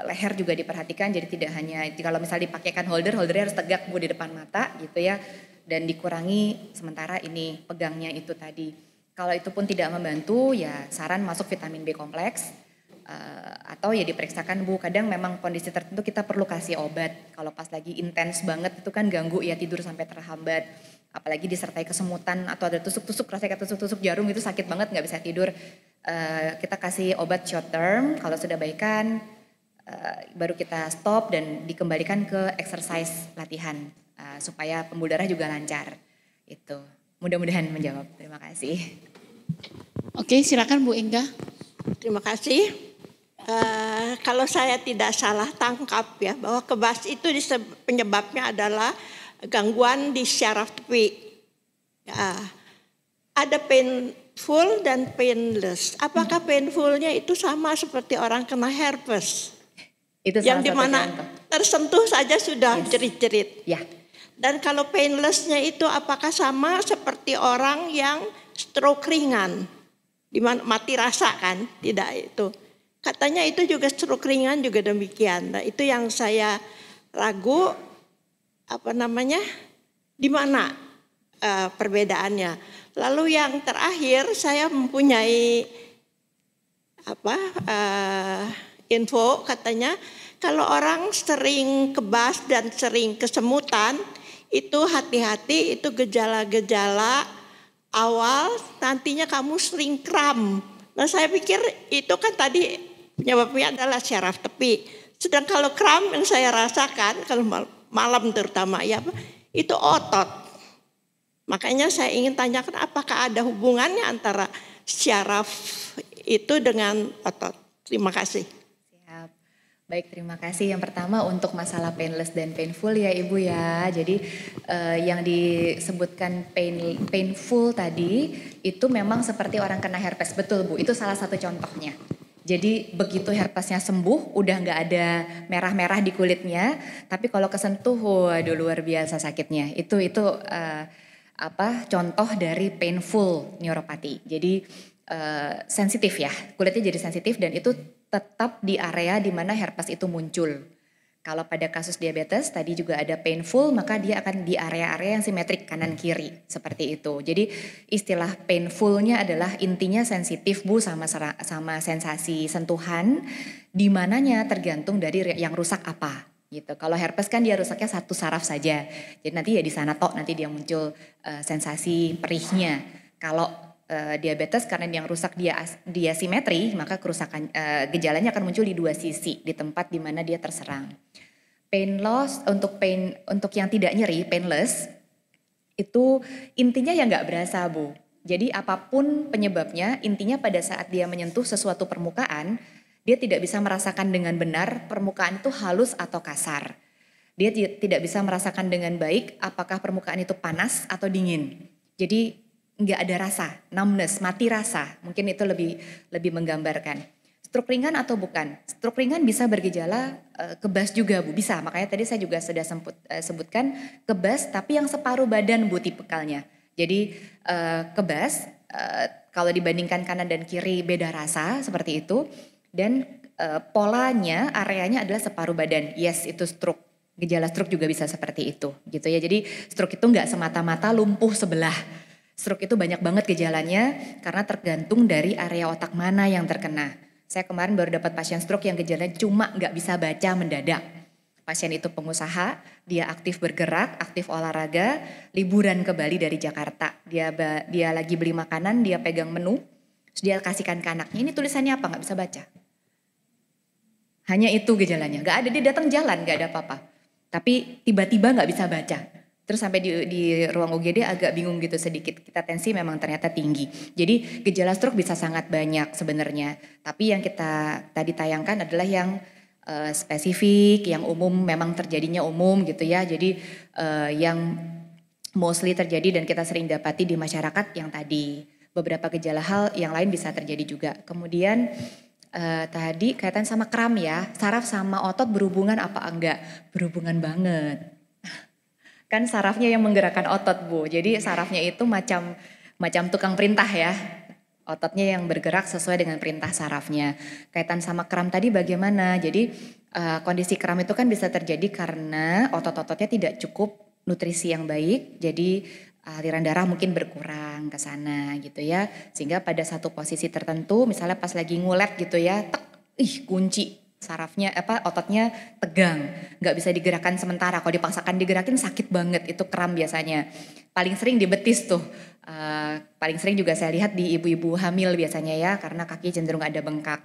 leher juga diperhatikan, jadi tidak hanya kalau misalnya dipakaikan holdernya harus tegak Bu di depan mata gitu ya, dan dikurangi sementara ini pegangnya itu tadi. Kalau itu pun tidak membantu ya saran masuk vitamin B kompleks atau ya diperiksakan Bu, kadang memang kondisi tertentu kita perlu kasih obat. Kalau pas lagi intens banget itu kan ganggu ya tidur sampai terhambat. Apalagi disertai kesemutan atau ada tusuk-tusuk, rasanya kayak tusuk-tusuk jarum itu sakit banget gak bisa tidur. Kita kasih obat short term, kalau sudah baikan baru kita stop dan dikembalikan ke exercise latihan supaya pembuluh darah juga lancar. Itu mudah-mudahan menjawab. Terima kasih. Oke, silakan Bu Inga. Terima kasih. Kalau saya tidak salah tangkap ya bahwa kebas itu penyebabnya adalah gangguan di syaraf tepi. Ya, ada painful dan painless. Apakah painfulnya itu sama seperti orang kena herpes? Itu yang dimana tersentuh saja sudah jerit-jerit. Ya. Dan kalau painlessnya itu apakah sama seperti orang yang stroke ringan, di mana mati rasa kan? Tidak itu. Katanya itu juga stroke ringan juga demikian. Nah, itu yang saya ragu di mana perbedaannya. Lalu yang terakhir saya mempunyai info katanya kalau orang sering kebas dan sering kesemutan itu hati-hati, itu gejala-gejala awal nantinya kamu sering kram. Nah saya pikir itu kan tadi penyebabnya adalah syaraf tepi. Sedang kalau kram yang saya rasakan kalau malam terutama ya itu otot. Makanya saya ingin tanyakan apakah ada hubungannya antara syaraf itu dengan otot. Terima kasih. Baik, terima kasih. Yang pertama untuk masalah painless dan painful ya Ibu ya. Jadi yang disebutkan painful tadi itu memang seperti orang kena herpes. Betul Bu, itu salah satu contohnya. Jadi begitu herpesnya sembuh udah gak ada merah-merah di kulitnya. Tapi kalau kesentuh waduh luar biasa sakitnya. Itu contoh dari painful neuropati. Jadi sensitif ya, kulitnya jadi sensitif dan itu tetap di area di mana herpes itu muncul. Kalau pada kasus diabetes tadi juga ada painful, maka dia akan di area-area yang simetrik kanan kiri seperti itu. Jadi istilah painfulnya adalah intinya sensitif Bu sama sensasi sentuhan, di mananya tergantung dari yang rusak apa. Gitu. Kalau herpes kan dia rusaknya satu saraf saja. Jadi nanti ya di sana nanti dia muncul sensasi perihnya. Kalau diabetes karena yang rusak dia simetri, maka kerusakan gejalanya akan muncul di dua sisi di tempat di mana dia terserang. Pain loss untuk yang tidak nyeri, painless itu intinya ya nggak berasa Bu. Jadi apapun penyebabnya, intinya pada saat dia menyentuh sesuatu permukaan, dia tidak bisa merasakan dengan benar permukaan itu halus atau kasar. Dia tidak bisa merasakan dengan baik apakah permukaan itu panas atau dingin. Jadi nggak ada rasa, numbness, mati rasa. Mungkin itu lebih menggambarkan. Stroke ringan atau bukan? Stroke ringan bisa bergejala kebas juga Bu, bisa. Makanya tadi saya juga sudah sebutkan kebas tapi yang separuh badan Bu tipikalnya. Jadi kebas kalau dibandingkan kanan dan kiri beda rasa seperti itu. Dan polanya, areanya adalah separuh badan. Yes, itu stroke. Gejala stroke juga bisa seperti itu gitu ya. Jadi stroke itu nggak semata-mata lumpuh sebelah. Stroke itu banyak banget gejalanya karena tergantung dari area otak mana yang terkena. Saya kemarin baru dapat pasien stroke yang gejalanya cuma nggak bisa baca mendadak. Pasien itu pengusaha, dia aktif bergerak, aktif olahraga, liburan ke Bali dari Jakarta. Dia lagi beli makanan, dia pegang menu, terus dia kasihkan ke anaknya, ini tulisannya apa? Nggak bisa baca. Hanya itu gejalanya, nggak ada, dia datang jalan, nggak ada apa-apa. Tapi tiba-tiba nggak bisa baca. Terus sampai di ruang UGD agak bingung gitu sedikit. Kita tensi memang ternyata tinggi. Jadi gejala stroke bisa sangat banyak sebenarnya. Tapi yang kita tadi tayangkan adalah yang spesifik, yang umum memang terjadinya umum gitu ya. Jadi yang mostly terjadi dan kita sering dapati di masyarakat yang tadi. Beberapa gejala hal yang lain bisa terjadi juga. Kemudian tadi kaitan sama kram ya. Saraf sama otot berhubungan apa enggak? Berhubungan banget. Kan sarafnya yang menggerakkan otot Bu, jadi sarafnya itu macam tukang perintah ya. Ototnya yang bergerak sesuai dengan perintah sarafnya. Kaitan sama kram tadi bagaimana? Jadi kondisi kram itu kan bisa terjadi karena otot-ototnya tidak cukup nutrisi yang baik. Jadi aliran darah mungkin berkurang ke sana gitu ya. Sehingga pada satu posisi tertentu misalnya pas lagi ngulet gitu ya, kunci. Sarafnya ototnya tegang, nggak bisa digerakkan sementara. Kalau dipaksakan digerakin sakit banget, itu kram biasanya. Paling sering di betis tuh, paling sering juga saya lihat di ibu-ibu hamil biasanya ya, karena kaki cenderung ada bengkak.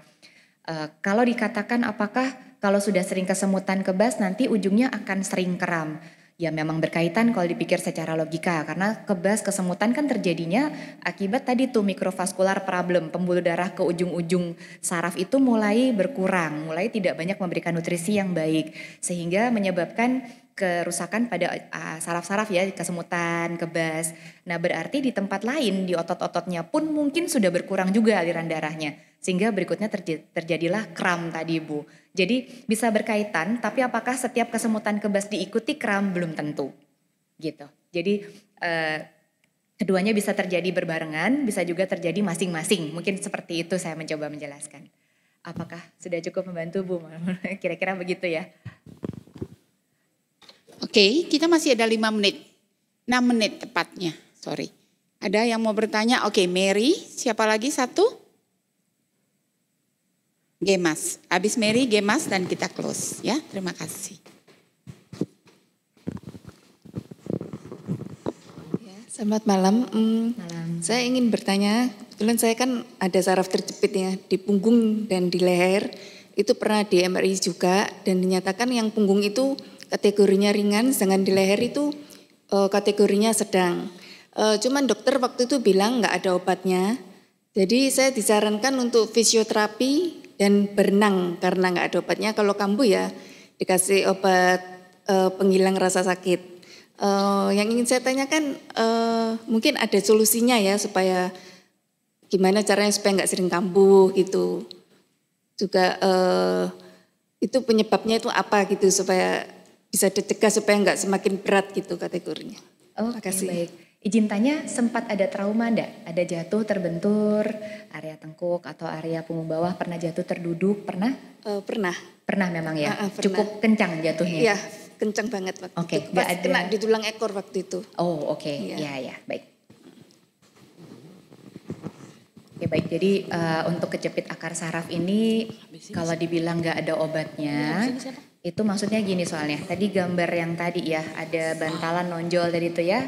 Kalau dikatakan apakah kalau sudah sering kesemutan kebas nanti ujungnya akan sering kram? Ya memang berkaitan kalau dipikir secara logika, karena kebas kesemutan kan terjadinya akibat tadi tuh mikrovaskular problem, pembuluh darah ke ujung-ujung saraf itu mulai berkurang, mulai tidak banyak memberikan nutrisi yang baik, sehingga menyebabkan kerusakan pada saraf-saraf ya, kesemutan, kebas. Nah berarti di tempat lain, di otot-ototnya pun mungkin sudah berkurang juga aliran darahnya, sehingga berikutnya terjadilah kram tadi Bu. Jadi bisa berkaitan, tapi apakah setiap kesemutan kebas diikuti kram belum tentu, gitu. Jadi keduanya bisa terjadi berbarengan, bisa juga terjadi masing-masing. Mungkin seperti itu saya mencoba menjelaskan. Apakah sudah cukup membantu Bu? Kira-kira begitu ya. Oke, kita masih ada 5 menit. 6 menit tepatnya, sorry. Ada yang mau bertanya? Oke, Mary, siapa lagi satu? Gemas, habis Mary, Gemas dan kita close ya. Terima kasih. Ya, selamat malam. Saya ingin bertanya, kebetulan saya kan ada saraf terjepit ya di punggung dan di leher. Itu pernah di MRI juga dan dinyatakan yang punggung itu kategorinya ringan, sedangkan di leher itu kategorinya sedang. Cuman dokter waktu itu bilang nggak ada obatnya. Jadi saya disarankan untuk fisioterapi dan berenang karena nggak ada obatnya. Kalau kambuh ya dikasih obat penghilang rasa sakit. Yang ingin saya tanyakan mungkin ada solusinya ya supaya gimana caranya supaya nggak sering kambuh gitu. Juga itu penyebabnya itu apa gitu supaya bisa dicegah supaya nggak semakin berat gitu kategorinya. Terima kasih. Baik. Izin tanya, sempat ada trauma enggak? Ada jatuh, terbentur, area tengkuk atau area punggung bawah, pernah jatuh terduduk, pernah? Pernah. Pernah memang ya? Pernah. Cukup kencang jatuhnya? Iya, kencang banget waktu itu. Pas ada. kena di tulang ekor waktu itu. Oh oke, ya baik. Oke baik, jadi untuk kejepit akar saraf ini kalau dibilang nggak ada obatnya, itu maksudnya gini soalnya. Tadi gambar yang tadi ya, ada bantalan nonjol tadi itu ya.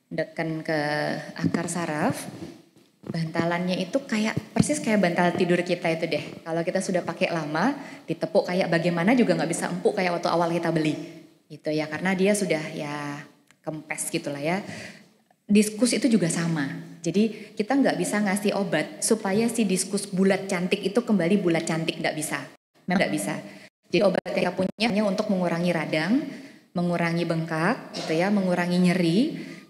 Dekat ke akar saraf, bantalannya itu persis kayak bantal tidur kita itu deh. Kalau kita sudah pakai lama, ditepuk kayak bagaimana juga nggak bisa empuk kayak waktu awal kita beli, gitu ya. Karena dia sudah ya kempes gitulah ya. Diskus itu juga sama. Jadi kita nggak bisa ngasih obat supaya si diskus bulat cantik itu kembali bulat cantik, nggak bisa. Memang nggak bisa. Jadi obat yang kita punya hanya untuk mengurangi radang, mengurangi bengkak, gitu ya, mengurangi nyeri,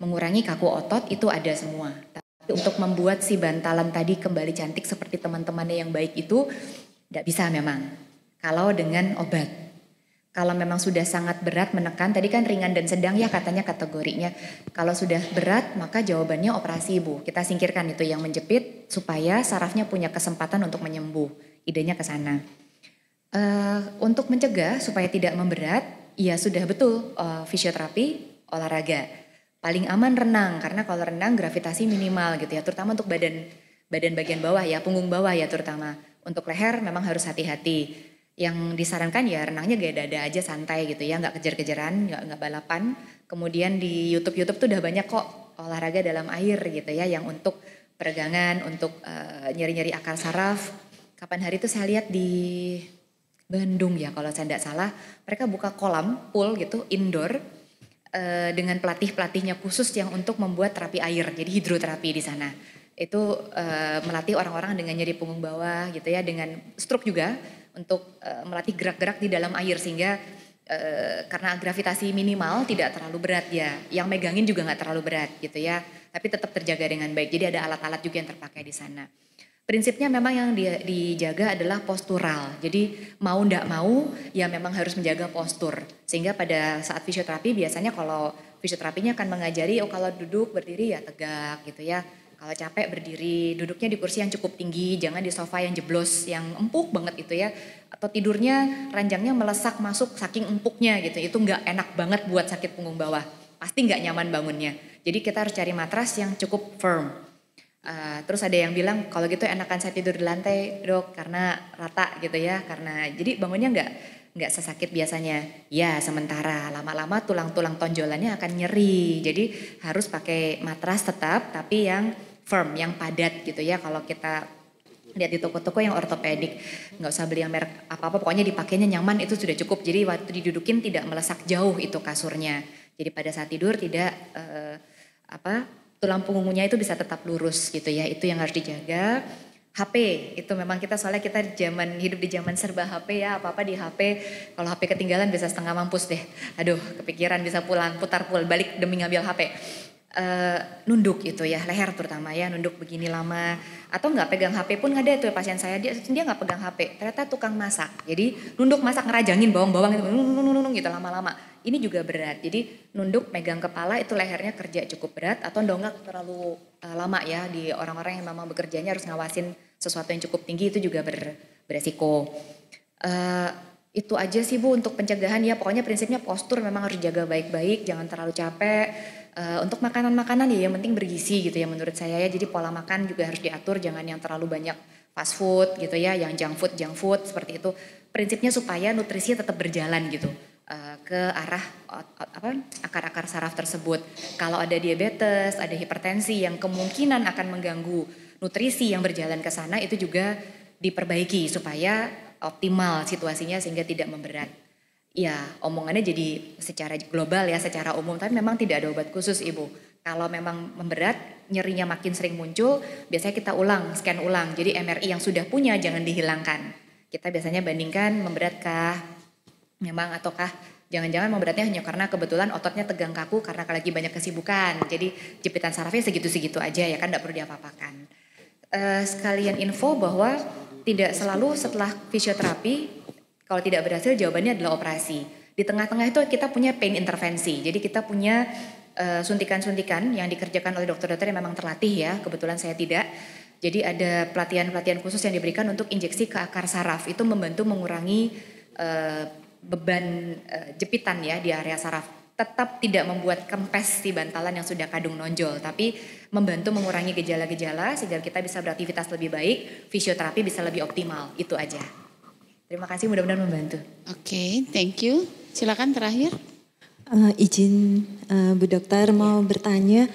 mengurangi kaku otot itu ada semua. Tapi untuk membuat si bantalan tadi kembali cantik seperti teman-temannya yang baik itu tidak bisa memang. Kalau dengan obat. Kalau memang sudah sangat berat menekan, tadi kan ringan dan sedang ya katanya kategorinya. Kalau sudah berat maka jawabannya operasi Bu. Kita singkirkan itu yang menjepit supaya sarafnya punya kesempatan untuk menyembuh. Idenya ke sana. Untuk mencegah supaya tidak memberat, ya sudah betul fisioterapi, olahraga. Paling aman renang, karena kalau renang gravitasi minimal gitu ya, terutama untuk badan bagian bawah ya, punggung bawah ya terutama. Untuk leher memang harus hati-hati. Yang disarankan ya renangnya gaya dada aja, santai gitu ya, nggak kejar-kejaran, nggak balapan. Kemudian di YouTube tuh udah banyak kok olahraga dalam air gitu ya, yang untuk peregangan, untuk nyeri-nyeri akar saraf. Kapan hari itu saya lihat di Bandung ya kalau saya tidak salah, mereka buka kolam pool gitu indoor dengan pelatih-pelatihnya khusus yang untuk membuat terapi air, jadi hidroterapi di sana. Itu melatih orang-orang dengan nyeri punggung bawah gitu ya, dengan stroke juga untuk melatih gerak-gerak di dalam air sehingga karena gravitasi minimal tidak terlalu berat ya, yang megangin juga nggak terlalu berat gitu ya, tapi tetap terjaga dengan baik. Jadi ada alat-alat juga yang terpakai di sana. Prinsipnya memang yang dijaga adalah postural. Jadi mau ndak mau ya memang harus menjaga postur. Sehingga pada saat fisioterapi biasanya kalau fisioterapinya akan mengajari kalau duduk berdiri ya tegak gitu ya. Kalau capek berdiri, duduknya di kursi yang cukup tinggi, jangan di sofa yang jeblos, yang empuk banget itu ya. Atau tidurnya ranjangnya melesak masuk saking empuknya gitu. Itu nggak enak banget buat sakit punggung bawah. Pasti nggak nyaman bangunnya. Jadi kita harus cari matras yang cukup firm. Terus ada yang bilang kalau gitu enakan saya tidur di lantai dok karena rata gitu ya, karena jadi bangunnya nggak sesakit biasanya. Ya sementara lama-lama tulang-tulang tonjolannya akan nyeri, jadi harus pakai matras tetap tapi yang firm, yang padat gitu ya. Kalau kita lihat di toko-toko yang ortopedik, nggak usah beli yang merek apa-apa, pokoknya dipakainya nyaman itu sudah cukup. Jadi waktu didudukin tidak melesak jauh itu kasurnya. Jadi pada saat tidur tidak tulang punggungnya itu bisa tetap lurus gitu ya, itu yang harus dijaga. HP itu memang soalnya kita hidup di zaman serba HP ya, apa-apa di HP. Kalau HP ketinggalan bisa setengah mampus deh. Aduh, kepikiran bisa pulang putar balik demi ngambil HP. Nunduk itu ya, leher terutama ya, nunduk begini lama. Atau nggak pegang HP pun ada tuh pasien saya, dia nggak pegang HP, ternyata tukang masak. Jadi nunduk masak ngerajangin bawang-bawang itu, gitu lama-lama. Ini juga berat, jadi nunduk megang kepala itu lehernya kerja cukup berat. Atau dongak terlalu lama ya, di orang-orang yang memang bekerjanya harus ngawasin sesuatu yang cukup tinggi itu juga beresiko. Itu aja sih Bu untuk pencegahan ya, pokoknya prinsipnya postur memang harus jaga baik-baik, jangan terlalu capek. Untuk makanan-makanan ya yang penting bergizi gitu ya menurut saya ya, jadi pola makan juga harus diatur, jangan yang terlalu banyak fast food gitu ya, yang junk food seperti itu. Prinsipnya supaya nutrisinya tetap berjalan gitu ke arah akar-akar saraf tersebut. Kalau ada diabetes, ada hipertensi yang kemungkinan akan mengganggu nutrisi yang berjalan ke sana, itu juga diperbaiki supaya optimal situasinya sehingga tidak memberat. Ya omongannya jadi secara global ya, secara umum, tapi memang tidak ada obat khusus Ibu. Kalau memang memberat, nyerinya makin sering muncul, biasanya kita scan ulang. Jadi MRI yang sudah punya jangan dihilangkan. Kita biasanya bandingkan memberatkah memang ataukah jangan-jangan memberatnya hanya karena kebetulan ototnya tegang kaku karena lagi banyak kesibukan. Jadi jepitan sarafnya segitu-segitu aja ya kan, tidak perlu diapa-apakan. Sekalian info bahwa tidak selalu setelah fisioterapi kalau tidak berhasil jawabannya adalah operasi. Di tengah-tengah itu kita punya pain intervensi. Jadi kita punya suntikan-suntikan yang dikerjakan oleh dokter-dokter yang memang terlatih ya. Kebetulan saya tidak. Jadi ada pelatihan-pelatihan khusus yang diberikan untuk injeksi ke akar saraf. Itu membantu mengurangi beban jepitan ya di area saraf. Tetap tidak membuat kempes si bantalan yang sudah kadung nonjol. Tapi membantu mengurangi gejala-gejala sehingga kita bisa beraktivitas lebih baik. Fisioterapi bisa lebih optimal. Itu aja. Terima kasih, mudah-mudahan membantu. Oke, thank you. Silakan terakhir. Izin Bu Dokter mau bertanya,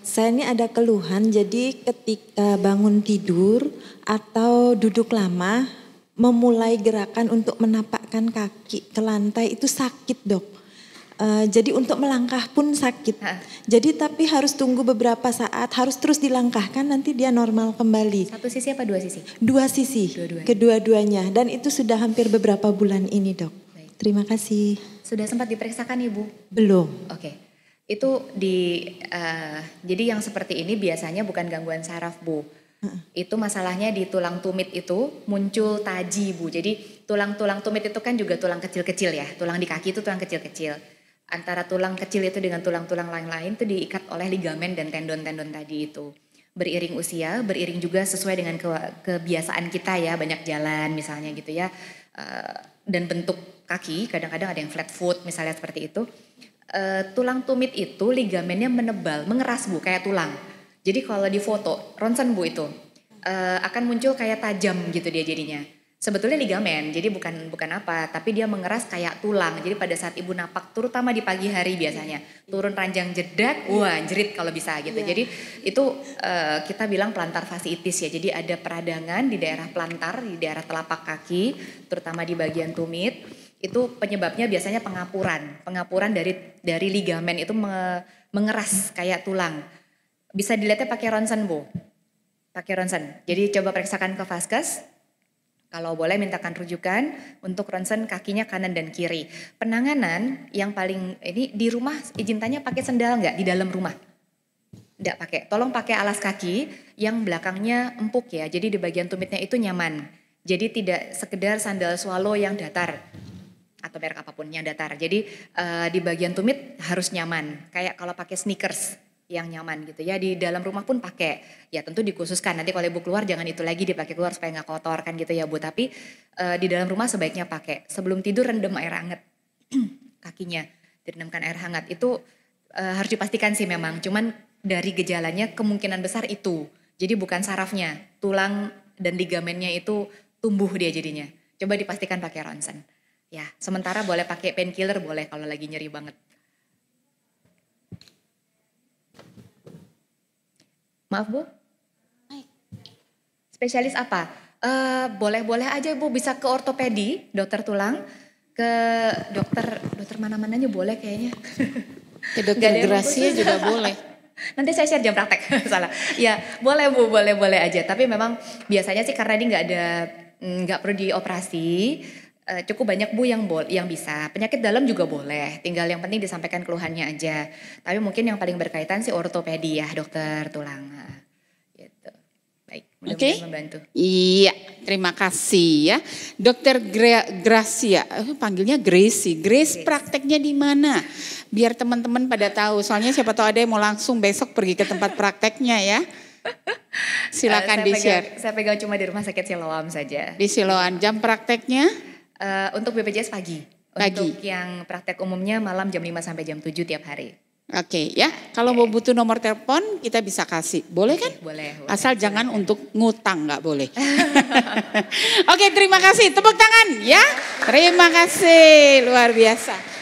saya ini ada keluhan, jadi ketika bangun tidur atau duduk lama, memulai gerakan untuk menapakkan kaki ke lantai itu sakit Dok. Jadi untuk melangkah pun sakit. Jadi tapi harus tunggu beberapa saat, harus terus dilangkahkan nanti dia normal kembali. Satu sisi apa dua sisi? Dua sisi, kedua-duanya. Dan itu sudah hampir beberapa bulan ini Dok. Baik. Terima kasih. Sudah sempat diperiksakan Ibu? Belum. Oke. Itu jadi yang seperti ini biasanya bukan gangguan saraf Bu. Itu masalahnya di tulang tumit itu muncul taji Bu. Jadi tulang-tulang tumit itu kan juga tulang kecil-kecil ya. Tulang di kaki itu tulang kecil-kecil. Antara tulang kecil itu dengan tulang-tulang lain-lain itu diikat oleh ligamen dan tendon-tendon tadi itu. beriring usia, beriring juga sesuai dengan kebiasaan kita ya, banyak jalan misalnya gitu ya. Dan bentuk kaki, kadang-kadang ada yang flat foot misalnya seperti itu. Tulang tumit itu ligamennya menebal, mengeras Bu, kayak tulang. Jadi kalau di foto, ronsen Bu itu akan muncul kayak tajam gitu dia jadinya. Sebetulnya ligamen, jadi bukan apa, tapi dia mengeras kayak tulang. Jadi pada saat ibu napak, terutama di pagi hari biasanya, turun ranjang jedak, wah jerit kalau bisa gitu. Jadi itu kita bilang plantar fasciitis ya. Jadi ada peradangan di daerah plantar, di daerah telapak kaki, terutama di bagian tumit. Itu penyebabnya biasanya pengapuran dari ligamen itu mengeras kayak tulang. Bisa dilihatnya pakai ronsen Bu, pakai ronsen. Jadi coba periksakan ke vaskes. Kalau boleh mintakan rujukan untuk ronsen kakinya kanan dan kiri. Penanganan yang paling ini di rumah izin tanya pakai sendal nggak di dalam rumah? Nggak pakai. Tolong pakai alas kaki yang belakangnya empuk ya. Jadi di bagian tumitnya itu nyaman. Jadi tidak sekedar sandal swallow yang datar atau merek apapun yang datar. Jadi di bagian tumit harus nyaman. Kayak kalau pakai sneakers yang nyaman gitu ya, di dalam rumah pun pakai, ya tentu dikhususkan nanti kalau ibu keluar jangan itu lagi dipakai keluar supaya nggak kotor kan gitu ya Bu, tapi di dalam rumah sebaiknya pakai, sebelum tidur rendam air hangat kakinya, direndamkan air hangat itu harus dipastikan sih memang, cuman dari gejalanya kemungkinan besar itu, jadi bukan sarafnya, tulang dan ligamennya itu tumbuh dia jadinya, coba dipastikan pakai ronsen, ya sementara boleh pakai painkiller boleh kalau lagi nyeri banget. Maaf Bu, spesialis apa? Boleh-boleh aja Bu, bisa ke ortopedi, dokter tulang, ke dokter mana-mananya boleh kayaknya. Ke dokter Gracia juga boleh. Nanti saya share jam praktek, salah. Ya boleh Bu, boleh aja. Tapi memang biasanya sih karena ini nggak perlu dioperasi. Cukup banyak Bu yang bisa. Penyakit dalam juga boleh. Tinggal yang penting disampaikan keluhannya aja. Tapi mungkin yang paling berkaitan sih ortopedi ya, dokter tulang. Gitu. Baik, mudah-mudahan membantu. Iya, terima kasih ya. Dokter Gracia, panggilnya Gracie. Grace prakteknya di mana? Biar teman-teman pada tahu. Soalnya siapa tahu ada yang mau langsung besok pergi ke tempat prakteknya ya. Silakan di-share. Saya pegang cuma di Rumah Sakit Siloam saja. Di Siloam, jam prakteknya? Untuk BPJS pagi. Untuk yang praktek umumnya malam jam 5 sampai jam 7 tiap hari. Oke ya, kalau mau butuh nomor telepon kita bisa kasih, boleh kan? Boleh. Asal jangan untuk ngutang, nggak boleh. Oke, terima kasih, tepuk tangan ya. Terima kasih, luar biasa.